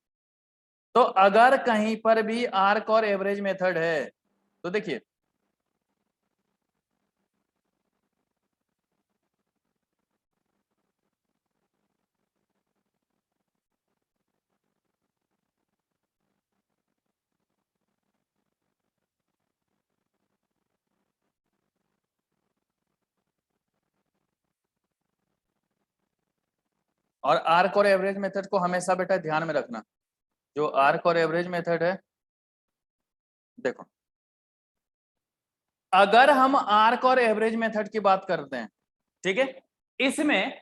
तो अगर कहीं पर भी आर्क और एवरेज मेथड है तो देखिए, और आर्क और एवरेज मेथड को हमेशा बेटा ध्यान में रखना। जो आर्क और एवरेज मेथड है, देखो, अगर हम आर्क और एवरेज मेथड की बात करते हैं, ठीक है, इसमें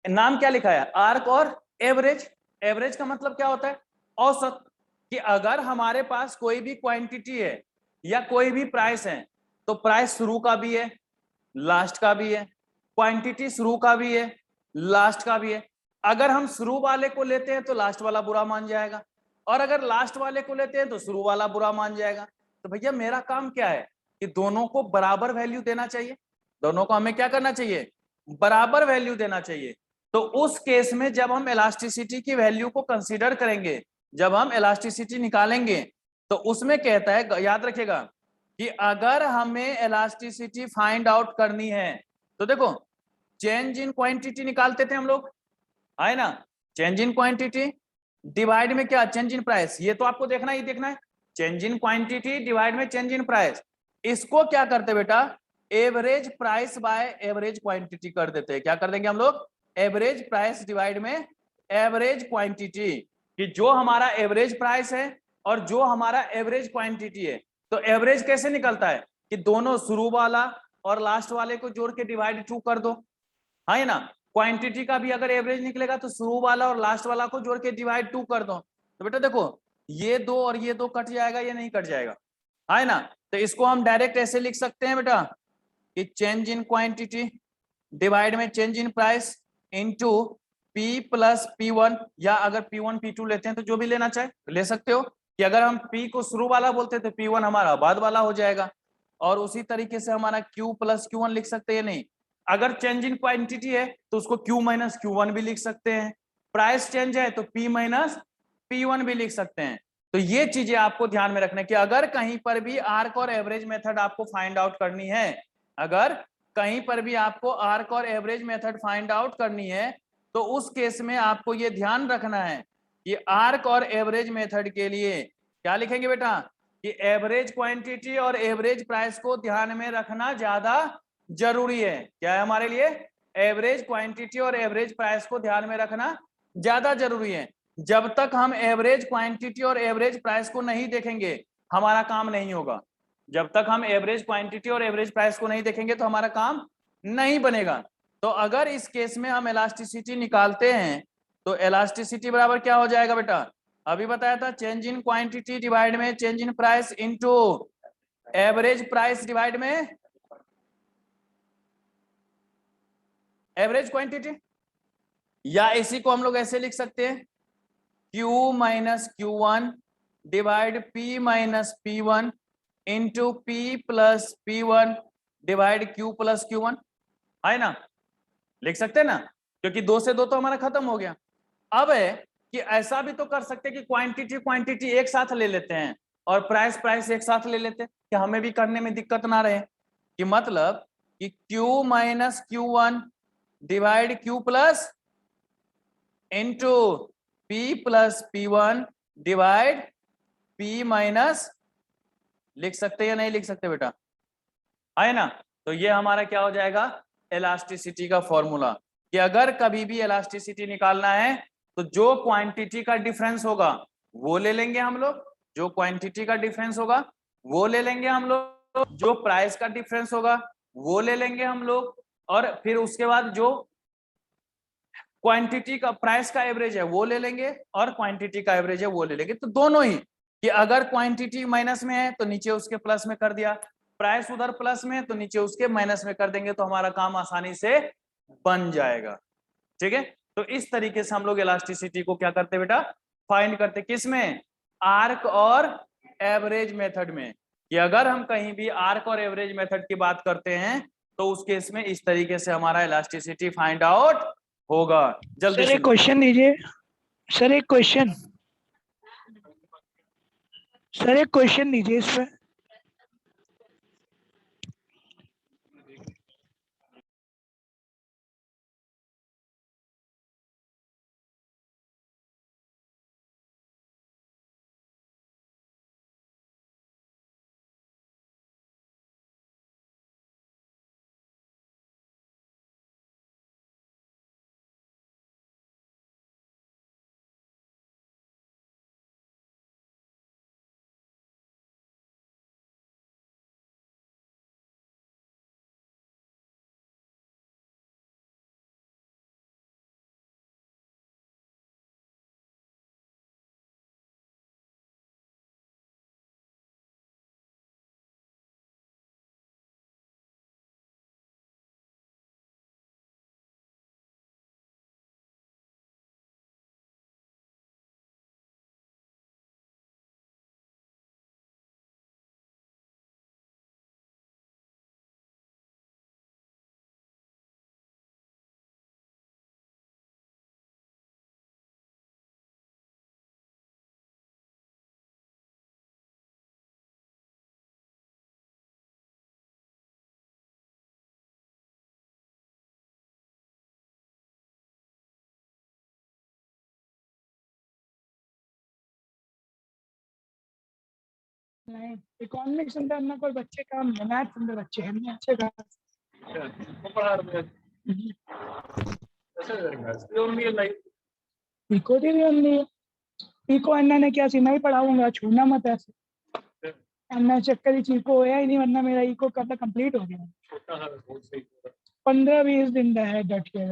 नाम क्या लिखा है, आर्क और एवरेज। एवरेज का मतलब क्या होता है, औसत। कि अगर हमारे पास कोई भी क्वांटिटी है या कोई भी प्राइस है, तो प्राइस शुरू का भी है, लास्ट का भी है, क्वांटिटी शुरू का भी है, लास्ट का भी है। अगर हम शुरू वाले को लेते हैं तो लास्ट वाला बुरा मान जाएगा, और अगर लास्ट वाले को लेते हैं तो शुरू वाला बुरा मान जाएगा। तो भैया मेरा काम क्या है कि दोनों को बराबर वैल्यू देना चाहिए, दोनों को हमें क्या करना चाहिए, बराबर वैल्यू देना चाहिए। तो उस केस में जब हम इलास्टिसिटी की वैल्यू को कंसीडर करेंगे, जब हम इलास्टिसिटी निकालेंगे, तो उसमें कहता है, याद रखिएगा, कि अगर हमें इलास्टिसिटी फाइंड आउट करनी है तो देखो, चेंज इन क्वांटिटी निकालते थे हम लोग, है ना, चेंज इन क्वांटिटी डिवाइड में क्या, चेंज इन प्राइस। ये तो आपको देखना ही देखना है, चेंज इन क्वांटिटी डिवाइड में चेंज इन प्राइस। इसको क्या करते बेटा, average price by average quantity कर देते हैं। क्या कर देंगे हम लोग, एवरेज प्राइस डिवाइड में एवरेज क्वांटिटी। कि जो हमारा एवरेज प्राइस है और जो हमारा एवरेज क्वांटिटी है, तो एवरेज कैसे निकलता है कि दोनों शुरू वाला और लास्ट वाले को जोड़ के डिवाइड 2 कर दो, है ना। क्वांटिटी का भी अगर एवरेज निकलेगा तो शुरू वाला और लास्ट वाला को जोड़ के डिवाइड 2 कर दो। तो बेटा देखो, ये दो और ये दो कट जाएगा, ये नहीं कट जाएगा, है ना। तो इसको हम डायरेक्ट ऐसे लिख सकते हैं बेटा कि चेंज इन क्वांटिटी डिवाइड में change in price into P plus P1, या अगर P1 P2 लेते हैं तो जो भी लेना चाहे ले सकते हो। कि अगर हम P को शुरू वाला बोलते हैं तो P1 हमारा बाद वाला हो जाएगा, और उसी तरीके से हमारा Q प्लस Q1 लिख सकते हैं। नहीं, अगर चेंज इन क्वांटिटी है तो उसको Q माइनस Q1 भी लिख सकते हैं, प्राइस चेंज है तो P माइनस P1 भी लिख सकते हैं। तो ये चीजें आपको ध्यान में रखना कि अगर कहीं पर भी आर्क और एवरेज मेथड आपको फाइंड आउट करनी है, अगर कहीं पर भी आपको आर्क और एवरेज मेथड फाइंड आउट करनी है, तो उस केस में आपको ये ध्यान रखना है कि आर्क और एवरेज मेथड के लिए क्या लिखेंगे बेटा, कि एवरेज क्वांटिटी और एवरेज प्राइस को ध्यान में रखना ज्यादा जरूरी है। क्या है हमारे लिए, एवरेज क्वांटिटी और एवरेज प्राइस को ध्यान में रखना ज्यादा जरूरी है। जब तक हम एवरेज क्वांटिटी और एवरेज प्राइस को नहीं देखेंगे हमारा काम नहीं होगा। जब तक हम एवरेज क्वांटिटी और एवरेज प्राइस को नहीं देखेंगे तो हमारा काम नहीं बनेगा। तो अगर इस केस में हम इलास्टिसिटी निकालते हैं तो इलास्टिसिटी बराबर क्या हो जाएगा बेटा, अभी बताया था, चेंज इन क्वांटिटी डिवाइड में change in price into average price divide में एवरेज क्वांटिटी। या इसी को हम लोग ऐसे लिख सकते हैं, Q minus Q1 divide P minus P1 into P plus P1 divide Q plus Q1, है ना। लिख सकते हैं ना, क्योंकि 2 से 2 तो हमारा खत्म हो गया। अब है कि ऐसा भी तो कर सकते हैं कि क्वांटिटी क्वांटिटी एक साथ ले लेते हैं और प्राइस प्राइस एक साथ ले लेते हैं, कि हमें भी करने में दिक्कत ना रहे, कि मतलब कि Q minus Q1 divide Q plus into P plus P1 divide P minus, लिख सकते या नहीं लिख सकते बेटा, है ना। तो ये हमारा क्या हो जाएगा, इलास्टिसिटी का फॉर्मूला, कि अगर कभी भी इलास्टिसिटी निकालना है तो जो क्वांटिटी का डिफरेंस होगा वो ले लेंगे हम लोग, जो क्वांटिटी का डिफरेंस होगा वो ले लेंगे हम लोग, जो प्राइस का डिफरेंस होगा वो ले लेंगे हम लोग, और फिर उसके बाद जो क्वांटिटी का प्राइस का एवरेज है वो ले लेंगे और क्वांटिटी का एवरेज है वो ले लेंगे। तो दोनों ही, कि अगर क्वांटिटी माइनस में है तो नीचे उसके प्लस में कर दिया, प्राइस उधर प्लस में है तो नीचे उसके माइनस में कर देंगे, तो हमारा काम आसानी से बन जाएगा। ठीक है, तो इस तरीके से हम लोग इलास्टिसिटी को क्या करते बेटा, फाइंड करते, किसमें, आर्क और एवरेज मेथड में। कि अगर हम कहीं भी आर्क और एवरेज मेथड की बात करते हैं तो उस केस में इस तरीके से हमारा इलास्टिसिटी फाइंड आउट होगा। जल्दी सर से एक क्वेश्चन दीजिए, सर एक क्वेश्चन, सर एक क्वेश्चन दीजिए इस पे। नहीं, इकोनॉमिक्स अंदर ना कोई बच्चे काम है, मैथ्स अंदर बच्चे हैं नहीं अच्छे काम। इको दी भी हमने, इको अन्ना ने क्या सी नहीं पढ़ाऊंगा, छूना मत ऐसे। अन्ना चक्कर ही इको होया ही नहीं, वरना मेरा इको कब तक कंप्लीट हो गया। 15-20 दिन का है डट के।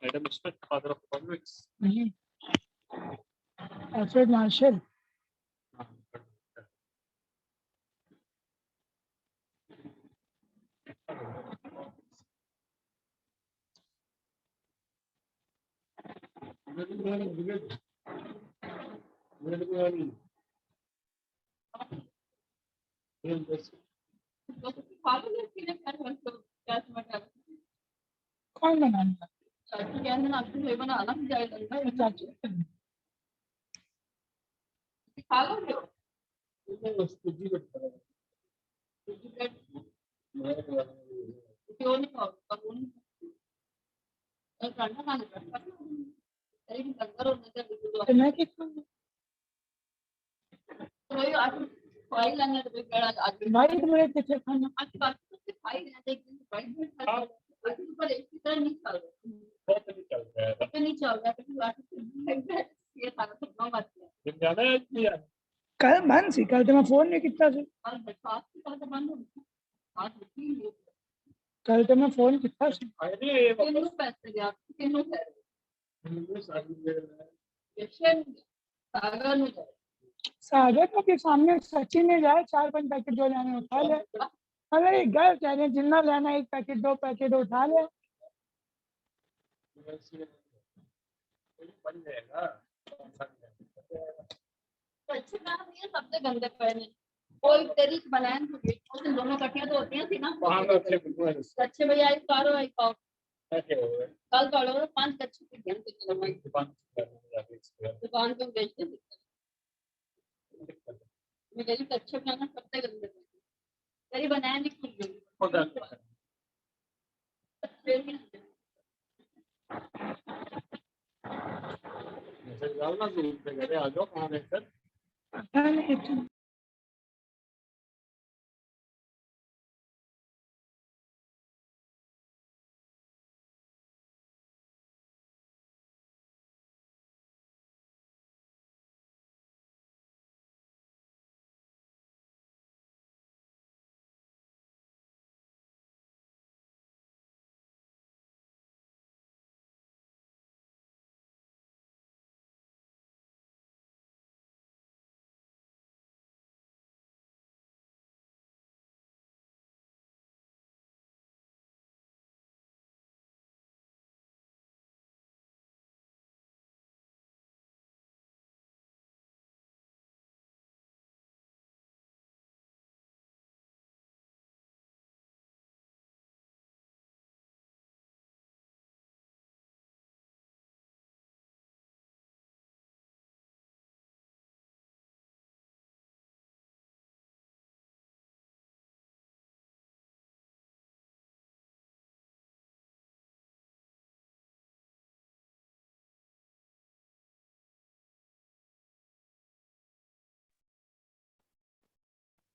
Adam Smith, father of economics. Alfred Marshall. कौन बनाना? तो मैं कितना भाई तुम्हारे कितने खाना कल बंद सी, कल तो मैं फोन नहीं कितना सी, कल तो मैं फोन कितना सी। सागर को के सामने सचिन में जाए 4-5 पैकेट जो लेने उठा ले। अरे घर कह रहे जितना लेना 1 पैकेट 2 पैकेट उठा ले। तो अच्छे काम नहीं है, सबसे गंदे पहने कोई तेरी बनाए उस दिन दोनों कटियां तो होती थी ना। वहाँ का अच्छे बिल्कुल अच्छे भैया आई कारो आई पाओ ऐसे हो गए कल काढ़ो 5 कच्चे की ध्यान से चलो भाई दुकान जाके इसके दुकान पे बेचते थे। मैं कह रही हूँ, अच्छे बनाना सबसे गंदे पहने तेरी बनाया नहीं खुल गई होता फिर भी मैसेज डालना ग्रुप पे करे आ जाओ कहाँ रहकर पता नहीं,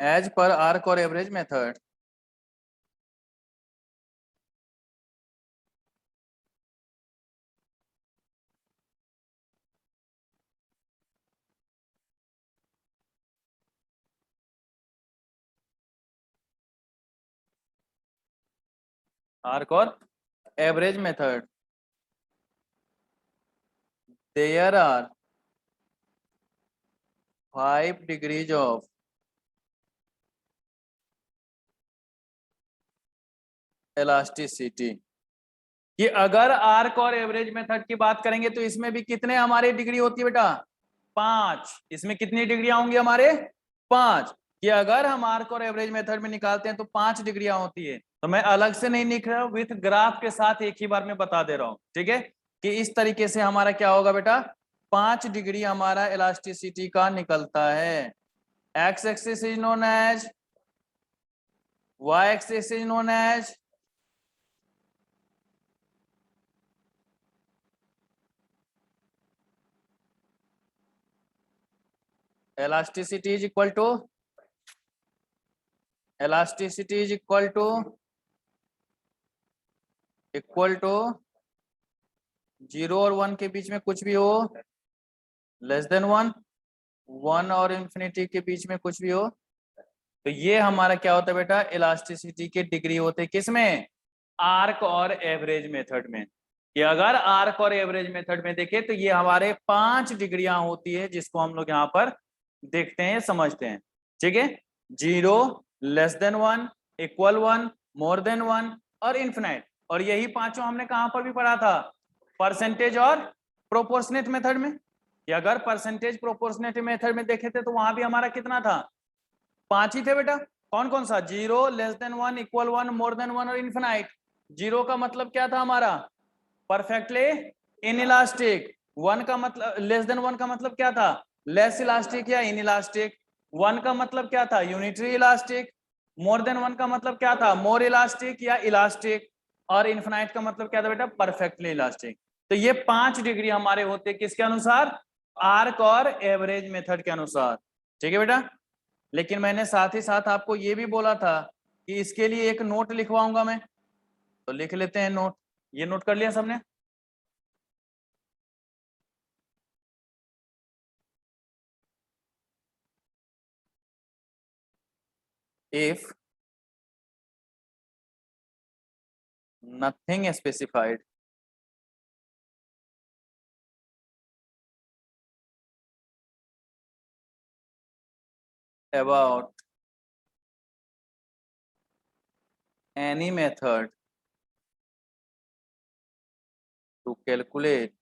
एज पर आर्क और एवरेज मेथड। आर्क और average method, there are 5 degrees of elasticity. कि अगर आर्क और एवरेज मेथड की बात करेंगे तो इसमें भी कितने हमारे डिग्री होती है बेटा, 5। इसमें कितनी डिग्रियां होंगी हमारे, 5। कि अगर हम आर्क और एवरेज मेथड में निकालते हैं तो 5 डिग्रियां होती है। तो मैं अलग से नहीं लिख रहा हूं, विथ ग्राफ के साथ एक ही बार में बता दे रहा हूं, ठीक है। कि इस तरीके से हमारा क्या होगा बेटा, 5 डिग्री हमारा इलास्टिसिटी का निकलता है। X axis is known as, y axis is known as elasticity is equal to equal to 0 और 1 के बीच में कुछ भी हो, लेस देन 1, 1 और इंफिनिटी के बीच में कुछ भी हो। तो ये हमारा क्या होता है बेटा, इलास्टिसिटी के डिग्री होते हैं किसमें, आर्क और एवरेज मेथड में। कि अगर आर्क और एवरेज मेथड में देखें तो ये हमारे 5 डिग्रियां होती है, जिसको हम लोग यहाँ पर देखते हैं, समझते हैं, ठीक है। 0, less than 1, equal 1, more than 1 और इन्फिनाइट। और यही पांचों हमने कहां पर भी पढ़ा था, परसेंटेज और प्रोपोर्शनेट मेथड में। कि अगर परसेंटेज प्रोपोर्शनेट मेथड में देखे थे तो वहां भी हमारा कितना था, 5 ही थे बेटा। कौन कौन सा, 0, less than 1, equal 1, more than 1 और इन्फिनाइट। 0 का मतलब क्या था हमारा, परफेक्टली इनइलास्टिक। 1 का मतलब, लेस देन 1 का मतलब क्या था, लेस इलास्टिक या इनइलास्टिक। 1 का मतलब क्या था, यूनिटरी इलास्टिक। मोर देन 1 का मतलब क्या था, मोर इलास्टिक या इलास्टिक। और इन्फिनाइट का मतलब क्या था बेटा, परफेक्टली इलास्टिक। तो ये 5 डिग्री हमारे होते हैं किसके अनुसार, आर्क और एवरेज मेथड के अनुसार, ठीक है बेटा। लेकिन मैंने साथ ही साथ आपको ये भी बोला था कि इसके लिए एक नोट लिखवाऊंगा मैं, तो लिख लेते हैं नोट। ये नोट कर लिया सबने, if nothing specified about any method to calculate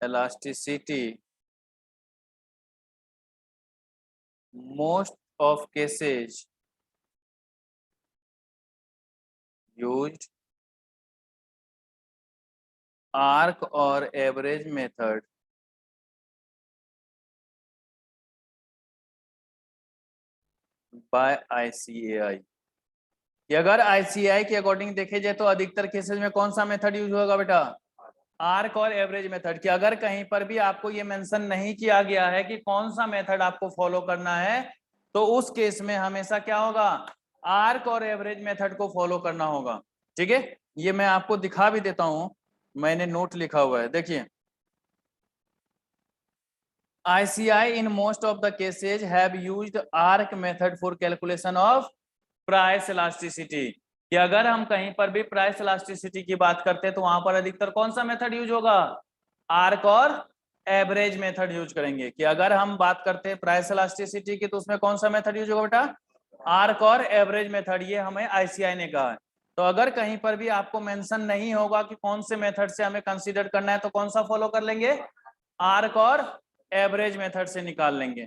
elasticity most of cases used arc or average method by ICAI। कि अगर ICAI के अकॉर्डिंग देखे जाए तो अधिकतर केसेस में कौन सा मेथड यूज होगा बेटा? आर्क और एवरेज मेथड। कि अगर कहीं पर भी आपको ये मेंशन नहीं किया गया है कि कौन सा मेथड आपको फॉलो करना है, तो उस केस में हमेशा क्या होगा? आर्क और एवरेज मेथड को फॉलो करना होगा। ठीक है, ये मैं आपको दिखा भी देता हूं, मैंने नोट लिखा हुआ है, देखिए। ICAI in most of the cases have used arc method for calculation of price elasticity। कि अगर हम कहीं पर भी प्राइस इलास्टिसिटी की बात करते हैं तो वहां पर अधिकतर कौन सा मेथड यूज होगा? आर्क और एवरेज मेथड यूज करेंगे। कि अगर हम बात करते हैं प्राइस इलास्टिसिटी की तो उसमें कौन सा मेथड यूज होगा बेटा? आर्क और एवरेज मेथड। ये हमें ICAI ने कहा है। तो अगर कहीं पर भी आपको मेंशन नहीं होगा कि कौन से मेथड से हमें कंसीडर करना है, तो कौन सा फॉलो कर लेंगे? आर्क और एवरेज मेथड से निकाल लेंगे।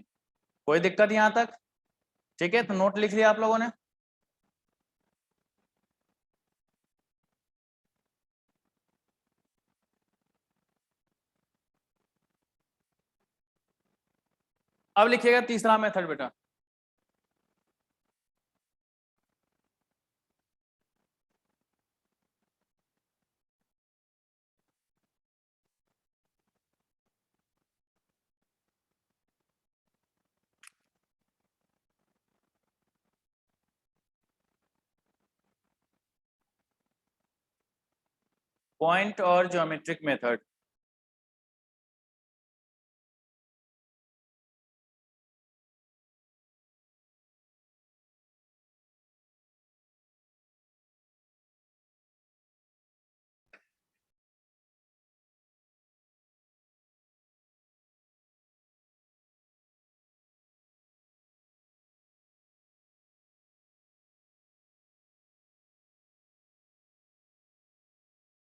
कोई दिक्कत यहां तक? ठीक है, तो नोट लिख लिया आप लोगों ने? अब लिखिएगा तीसरा मेथड बेटा। पॉइंट और ज्योमेट्रिक मेथड।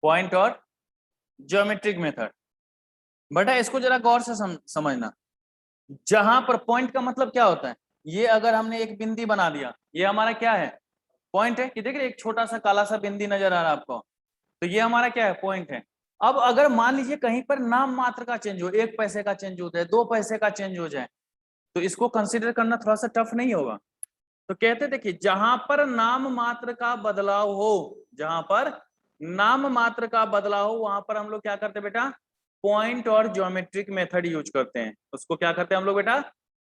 पॉइंट और ज्योमेट्रिक मेथड। बेटा इसको जरा गौर से समझना। जहां पर पॉइंट का मतलब क्या होता है? ये अगर हमने एक बिंदी बना दिया, ये हमारा क्या है? पॉइंट है। कि देख रहे एक छोटा सा काला सा बिंदी नजर आ रहा है आपको, तो ये हमारा क्या है? पॉइंट है। अब अगर मान लीजिए कहीं पर नाम मात्र का चेंज हो, 1 पैसे का चेंज हो जाए, 2 पैसे का चेंज हो जाए, तो इसको कंसिडर करना थोड़ा सा टफ नहीं होगा? तो कहते देखिए जहां पर नाम मात्र का बदलाव हो, जहां पर नाम मात्र का बदलाव हो, वहां पर हम लोग क्या करते हैं बेटा? पॉइंट और ज्योमेट्रिक मेथड यूज करते हैं। उसको क्या करते हैं हम लोग बेटा?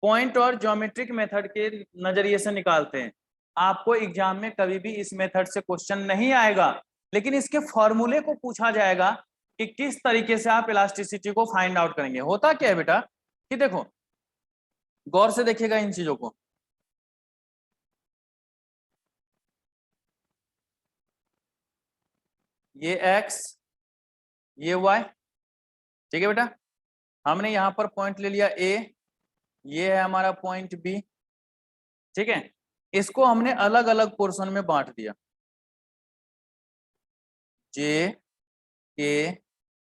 पॉइंट और ज्योमेट्रिक मेथड के नजरिए से निकालते हैं। आपको एग्जाम में कभी भी इस मेथड से क्वेश्चन नहीं आएगा, लेकिन इसके फॉर्मूले को पूछा जाएगा कि किस तरीके से आप इलास्टिसिटी को फाइंड आउट करेंगे। होता क्या है बेटा कि देखो, गौर से देखिएगा इन चीजों को। ये x, ये y, ठीक है बेटा। हमने यहां पर पॉइंट ले लिया A, ये है हमारा पॉइंट B, ठीक है। इसको हमने अलग अलग पोर्शन में बांट दिया, J, K,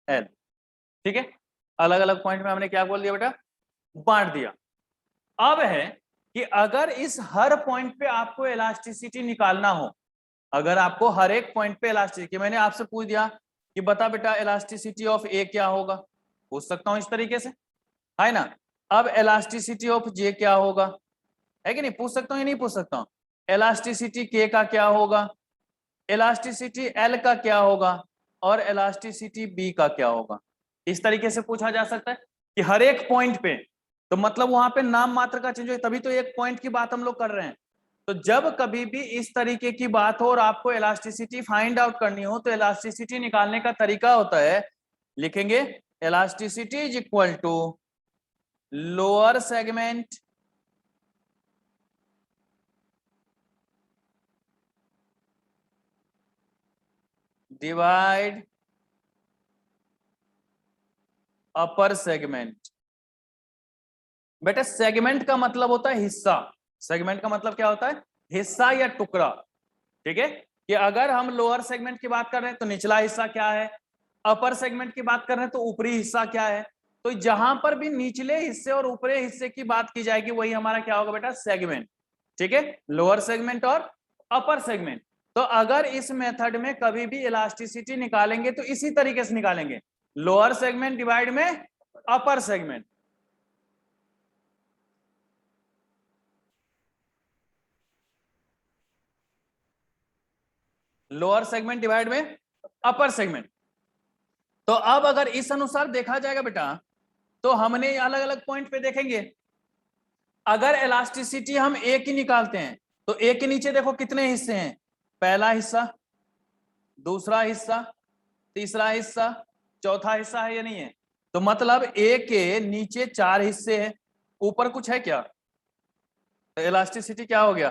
L, ठीक है। अलग अलग पॉइंट में हमने क्या बोल दिया बेटा? बांट दिया। अब है कि अगर इस हर पॉइंट पे आपको इलास्टिसिटी निकालना हो, अगर आपको हर एक पॉइंट पे इलास्टिसिटी, मैंने आपसे पूछ दिया कि बता बेटा इलास्टिसिटी ऑफ ए क्या होगा, पूछ सकता हूं इस तरीके से, है ना। अब इलास्टिसिटी ऑफ जे क्या होगा, है कि नहीं? पूछ सकता हूं या नहीं पूछ सकता हूं? इलास्टिसिटी के का क्या होगा, इलास्टिसिटी एल का क्या होगा, और इलास्टिसिटी बी का क्या होगा। इस तरीके से पूछा जा सकता है कि हर एक पॉइंट पे, तो मतलब वहां पे नाम मात्र का चेंज हो, तभी तो एक पॉइंट की बात हम लोग कर रहे हैं। तो जब कभी भी इस तरीके की बात हो और आपको इलास्टिसिटी फाइंड आउट करनी हो, तो इलास्टिसिटी निकालने का तरीका होता है, लिखेंगे elasticity is equal to lower segment divide upper segment. बेटा सेगमेंट का मतलब होता है हिस्सा, सेगमेंट का मतलब क्या होता है? हिस्सा या टुकड़ा, ठीक है। कि अगर हम लोअर सेगमेंट की बात कर रहे हैं तो निचला हिस्सा क्या है, अपर सेगमेंट की बात कर रहे हैं तो ऊपरी हिस्सा क्या है, तो जहां पर भी निचले हिस्से और ऊपरी हिस्से की बात की जाएगी वही हमारा क्या होगा बेटा, सेगमेंट। ठीक है, लोअर सेगमेंट और अपर सेगमेंट। तो अगर इस मेथड में कभी भी इलास्टिसिटी निकालेंगे तो इसी तरीके से निकालेंगे, लोअर सेगमेंट डिवाइड में upper segment. Lower segment divide में अपर सेगमेंट। तो अब अगर इस अनुसार देखा जाएगा बेटा, तो हमने अलग अलग पॉइंट पे देखेंगे। अगर इलास्टिसिटी हम ए की निकालते हैं तो ए के नीचे देखो कितने हिस्से हैं, पहला हिस्सा, दूसरा हिस्सा, तीसरा हिस्सा, चौथा हिस्सा है या नहीं है। तो मतलब ए के नीचे 4 हिस्से हैं, ऊपर कुछ है क्या, तो इलास्टिसिटी क्या हो गया,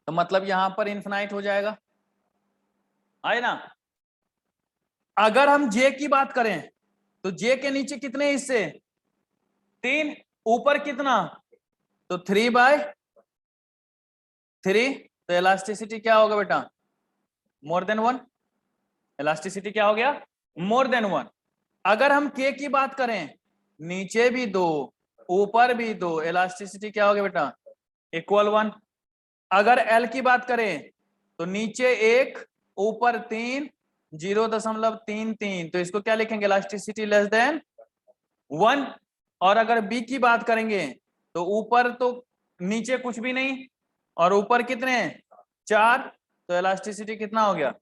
तो मतलब यहां पर इन्फिनाइट हो जाएगा, है ना। अगर हम जे की बात करें तो जे के नीचे कितने हिस्से, 3, ऊपर कितना, तो 3/3। तो इलास्टिसिटी क्या होगा बेटा, मोर देन 1। इलास्टिसिटी क्या हो गया, मोर देन 1। अगर हम के की बात करें, नीचे भी 2 ऊपर भी 2, इलास्टिसिटी क्या होगा बेटा, इक्वल 1। अगर एल की बात करें तो नीचे 1 ऊपर 3, 0.33, तो इसको क्या लिखेंगे, इलास्टिसिटी लेस देन 1। और अगर बी की बात करेंगे तो ऊपर तो नीचे कुछ भी नहीं और ऊपर कितने 4, तो इलास्टिसिटी कितना हो गया,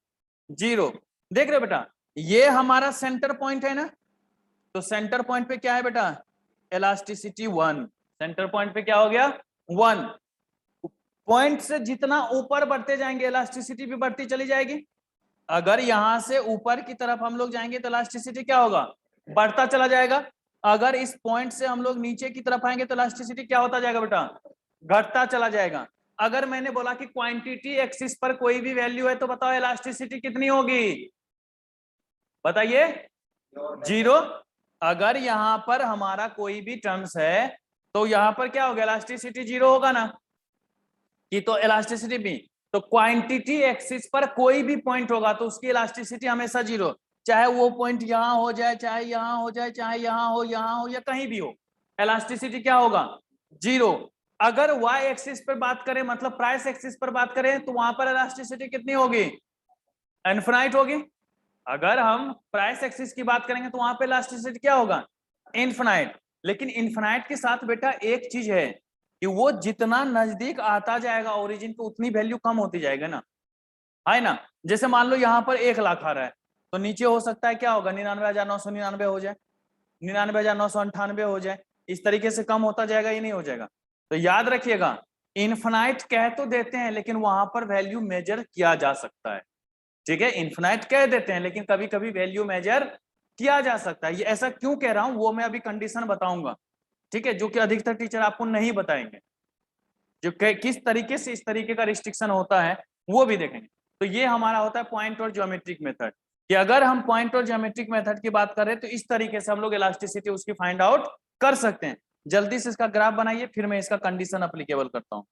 0। देख रहे बेटा, ये हमारा सेंटर पॉइंट है ना, तो सेंटर पॉइंट पे क्या है बेटा, इलास्टिसिटी 1। सेंटर पॉइंट पे क्या हो गया, 1। पॉइंट से जितना ऊपर बढ़ते जाएंगे इलास्टिसिटी भी बढ़ती चली जाएगी। अगर यहां से ऊपर की तरफ हम लोग जाएंगे तो इलास्टिसिटी क्या होगा, बढ़ता चला जाएगा। अगर इस पॉइंट से हम लोग नीचे की तरफ आएंगे तो इलास्टिसिटी क्या होता जाएगा बेटा, घटता चला जाएगा। अगर मैंने बोला कि क्वांटिटी एक्सिस पर कोई भी वैल्यू है तो बताओ इलास्टिसिटी कितनी होगी, बताइए, 0। अगर यहां पर हमारा कोई भी टर्म्स है तो यहां पर क्या होगा, इलास्टिसिटी 0 होगा ना, कि तो इलास्टिसिटी भी, तो क्वांटिटी एक्सिस पर कोई भी पॉइंट होगा तो उसकी इलास्टिसिटी हमेशा 0, चाहे वो पॉइंट यहां हो जाए, चाहे यहां हो जाए, चाहे यहां हो या कहीं भी हो, इलास्टिसिटी क्या होगा, 0। अगर वाई एक्सिस पर बात करें, मतलब प्राइस एक्सिस पर बात करें, तो वहां पर इलास्टिसिटी कितनी होगी, इनफिनाइट होगी। अगर हम प्राइस एक्सिस की बात करेंगे तो वहां पे इलास्टिसिटी क्या होगा, इनफिनाइट। लेकिन इनफिनाइट के साथ बेटा एक चीज है कि वो जितना नजदीक आता जाएगा ओरिजिन पे उतनी वैल्यू कम होती जाएगा ना, है ना। जैसे मान लो यहाँ पर 1 लाख आ रहा है तो नीचे हो सकता है क्या होगा, 99,999 हो जाए, 99,998 हो जाए, इस तरीके से कम होता जाएगा, ये नहीं हो जाएगा। तो याद रखिएगा, इनफिनाइट कह तो देते हैं लेकिन वहां पर वैल्यू मेजर किया जा सकता है। ठीक है, इन्फिनाइट कह देते हैं लेकिन कभी कभी वैल्यू मेजर किया जा सकता है। ये ऐसा क्यों कह रहा हूं वो मैं अभी कंडीशन बताऊंगा, ठीक है, जो कि अधिकतर टीचर आपको नहीं बताएंगे, जो किस तरीके से इस तरीके का रिस्ट्रिक्शन होता है वो भी देखेंगे। तो ये हमारा होता है पॉइंट और ज्योमेट्रिक मेथड, कि अगर हम पॉइंट और ज्योमेट्रिक मेथड की बात करें तो इस तरीके से हम लोग इलास्टिसिटी उसकी फाइंड आउट कर सकते हैं। जल्दी से इसका ग्राफ बनाइए, फिर मैं इसका कंडीशन अप्लीकेबल करता हूं।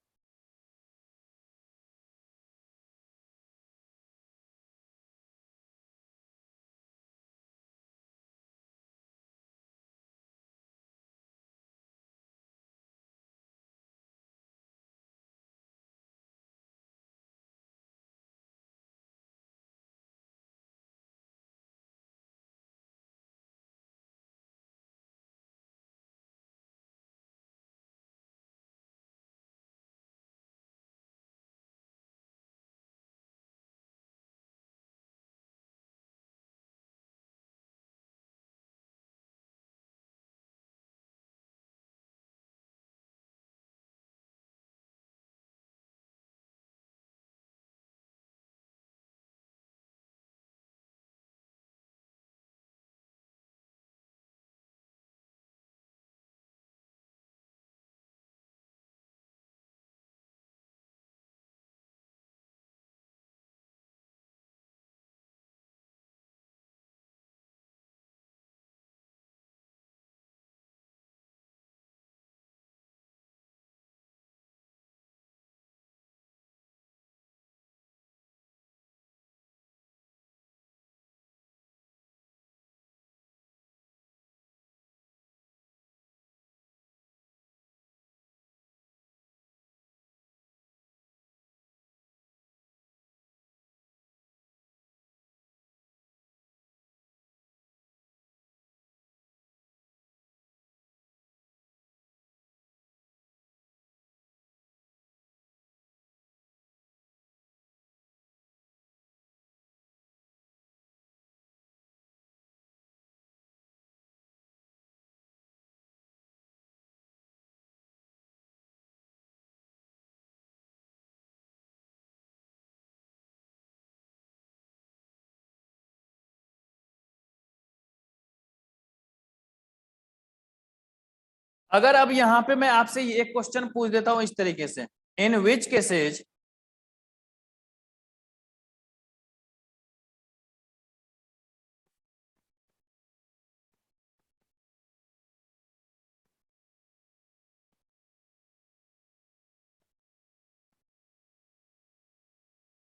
अगर अब यहाँ पे मैं आपसे एक क्वेश्चन पूछ देता हूं इस तरीके से, इन विच cases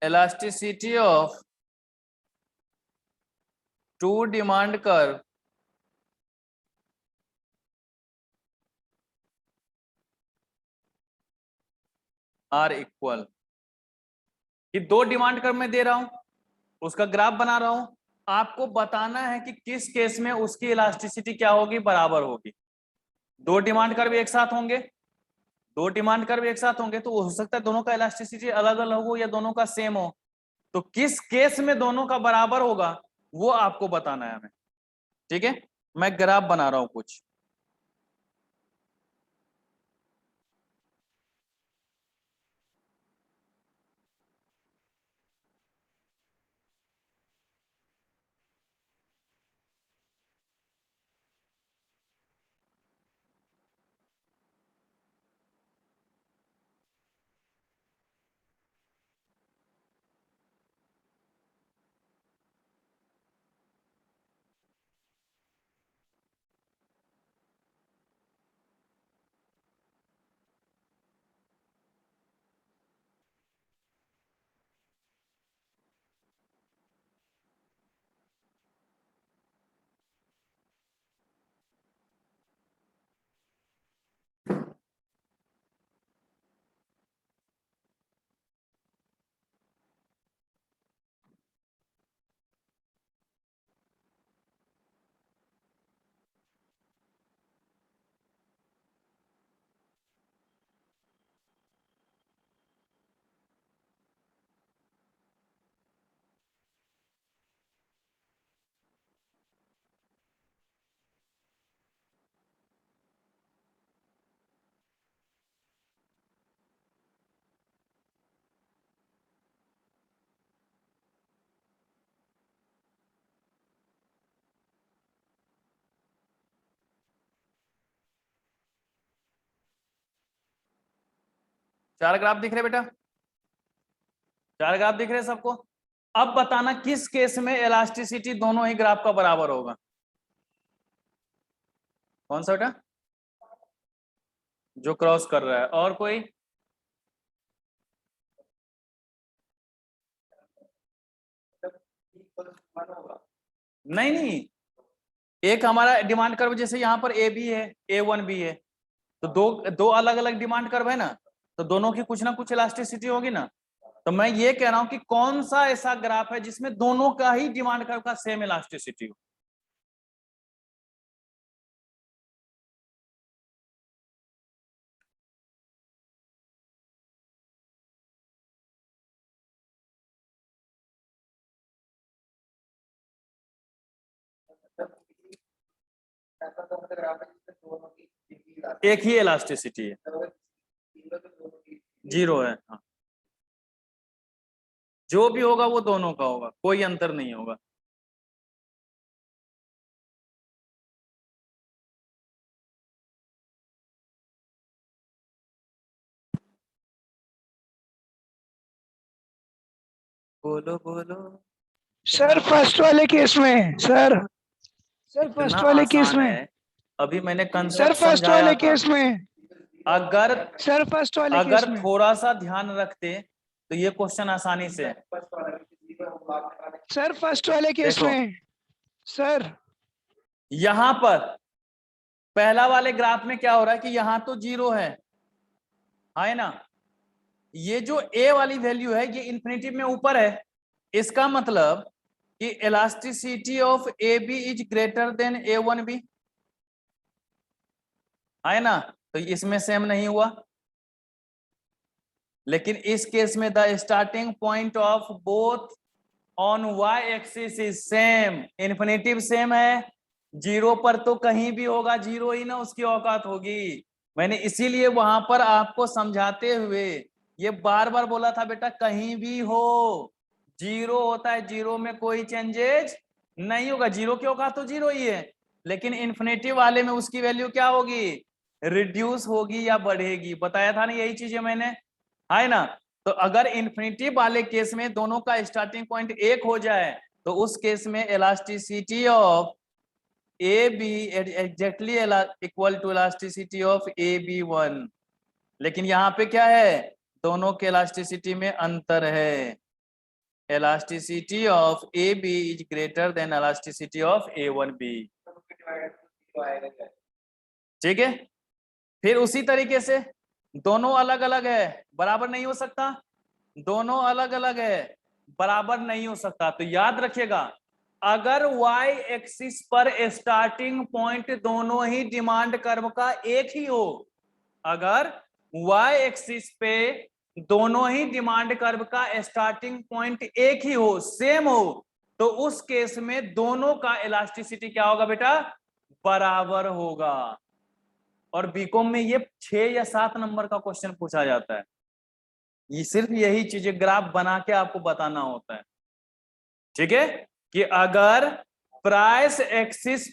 elasticity of two demand curve are equal, कि दो डिमांड कर्व मैं दे रहा हूं, उसका ग्राफ बना रहा हूं, आपको बताना है कि किस केस में उसकी इलास्टिसिटी क्या होगी, बराबर होगी। दो डिमांड कर्व एक साथ होंगे, दो डिमांड कर्व एक साथ होंगे तो हो सकता है दोनों का इलास्टिसिटी अलग अलग हो या दोनों का सेम हो, तो किस केस में दोनों का बराबर होगा वो आपको बताना है हमें। ठीक है, मैं ग्राफ बना रहा हूं कुछ। चार ग्राफ दिख रहे बेटा, चार ग्राफ दिख रहे सबको। अब बताना किस केस में इलास्टिसिटी दोनों ही ग्राफ का बराबर होगा। कौन सा बेटा? जो क्रॉस कर रहा है। और कोई? नहीं नहीं, एक हमारा डिमांड कर्व जैसे यहाँ पर ए बी है, A1 भी है, तो दो दो अलग अलग डिमांड कर्व है ना, तो दोनों की कुछ ना कुछ इलास्टिसिटी होगी ना। तो मैं ये कह रहा हूं कि कौन सा ऐसा ग्राफ है जिसमें दोनों का ही डिमांड कर्व का सेम इलास्टिसिटी हो। एक ही इलास्टिसिटी है, जीरो है। हाँ, जो भी होगा वो दोनों का होगा, कोई अंतर नहीं होगा। बोलो बोलो। सर फर्स्ट वाले केस में सर फर्स्ट इतना वाले केस आसान में है, अभी मैंने सर कंसेप्ट फर्स्ट समझाया वाले था। केस में अगर सर फर्स्ट वाले केस अगर में थोड़ा सा ध्यान रखते तो ये क्वेश्चन आसानी से। सर फर्स्ट वाले केस देखो में सर यहां पर पहला वाले ग्राफ में क्या हो रहा है कि यहां तो जीरो है ना, ये जो ए वाली वैल्यू है ये इन्फिनिटी में ऊपर है, इसका मतलब कि elasticity of A B is greater than A1B, है ना, तो इसमें सेम नहीं हुआ। लेकिन इस केस में the starting point of both on y axis is same, infinitive same है, जीरो पर तो कहीं भी होगा, जीरो ही ना उसकी औकात होगी। मैंने इसीलिए वहां पर आपको समझाते हुए ये बार बार बोला था बेटा, कहीं भी हो जीरो होता है, जीरो में कोई चेंजेस नहीं होगा, जीरो की औकात तो जीरो ही है, लेकिन इन्फिनिटी वाले में उसकी वैल्यू क्या होगी, रिड्यूस होगी या बढ़ेगी, बताया था ना यही चीजें मैंने, है ना। तो अगर इन्फिनिटी वाले केस में दोनों का स्टार्टिंग पॉइंट एक हो जाए तो उस केस में elasticity of A B exactly equal to elasticity of A B one. लेकिन यहाँ पे क्या है, दोनों के इलास्टिसिटी में अंतर है, elasticity of A B is greater than elasticity of A one B. ठीक है, फिर उसी तरीके से दोनों अलग अलग है, बराबर नहीं हो सकता, दोनों अलग अलग है, बराबर नहीं हो सकता। तो याद रखिएगा, अगर y एक्सिस पर स्टार्टिंग पॉइंट दोनों ही डिमांड कर्व का एक ही हो, अगर y एक्सिस पे दोनों ही डिमांड कर्व का स्टार्टिंग पॉइंट एक ही हो, सेम हो, तो उस केस में दोनों का इलास्टिसिटी क्या होगा बेटा, बराबर होगा। और बीकॉम में ये 6 या 7 नंबर का क्वेश्चन पूछा जाता है, ये सिर्फ यही चीजें ग्राफ बना के आपको बताना होता है। ठीक है, कि अगर प्राइस एक्सिस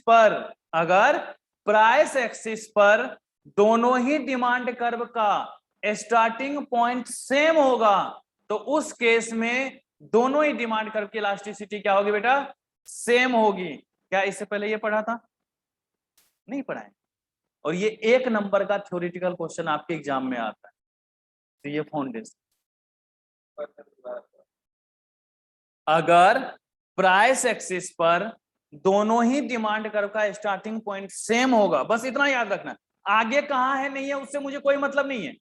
पर दोनों ही डिमांड कर्व का स्टार्टिंग पॉइंट सेम होगा तो उस केस में दोनों ही डिमांड कर्व की इलास्टिसिटी क्या होगी बेटा, सेम होगी। क्या इससे पहले ये पढ़ा था? नहीं पढ़ा है। और ये 1 नंबर का थ्योरेटिकल क्वेश्चन आपके एग्जाम में आता है। तो ये फाउंडेशन, अगर प्राइस एक्सिस पर दोनों ही डिमांड कर्व का स्टार्टिंग पॉइंट सेम होगा, बस इतना याद रखना, आगे कहां है नहीं है उससे मुझे कोई मतलब नहीं है,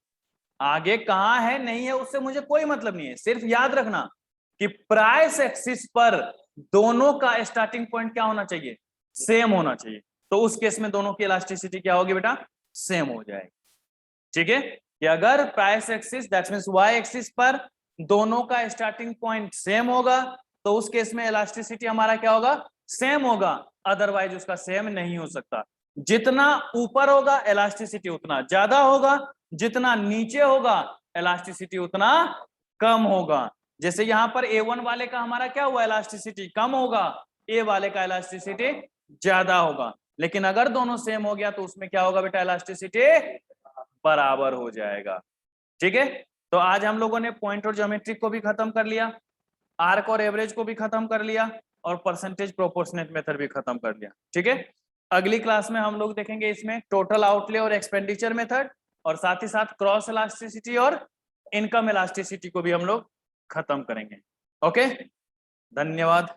आगे कहां है नहीं है उससे मुझे कोई मतलब नहीं है, सिर्फ याद रखना कि प्राइस एक्सिस पर दोनों का स्टार्टिंग पॉइंट क्या होना चाहिए, सेम होना चाहिए। तो उस केस में दोनों की इलास्टिसिटी क्या होगी बेटा, सेम हो जाएगी। ठीक है, कि अगर price axis that means y axis पर दोनों का स्टार्टिंग पॉइंट सेम होगा तो उस केस में इलास्टिसिटी हमारा क्या होगा, सेम होगा, अदरवाइज उसका सेम नहीं हो सकता। जितना ऊपर होगा इलास्टिसिटी उतना ज्यादा होगा, जितना नीचे होगा इलास्टिसिटी उतना कम होगा। जैसे यहां पर A1 वाले का हमारा क्या हुआ, इलास्टिसिटी कम होगा, ए वाले का इलास्टिसिटी ज्यादा होगा। लेकिन अगर दोनों सेम हो गया तो उसमें क्या होगा बेटा, इलास्टिसिटी बराबर हो जाएगा। ठीक है, तो आज हम लोगों ने पॉइंट और ज्योमेट्रिक को भी खत्म कर लिया, आर्क और एवरेज को भी खत्म कर लिया, और परसेंटेज प्रोपोर्शनेट मेथड भी खत्म कर लिया। ठीक है, अगली क्लास में हम लोग देखेंगे इसमें टोटल आउटले और एक्सपेंडिचर मेथड, और साथ ही साथ क्रॉस इलास्टिसिटी और इनकम इलास्टिसिटी को भी हम लोग खत्म करेंगे। ओके, धन्यवाद।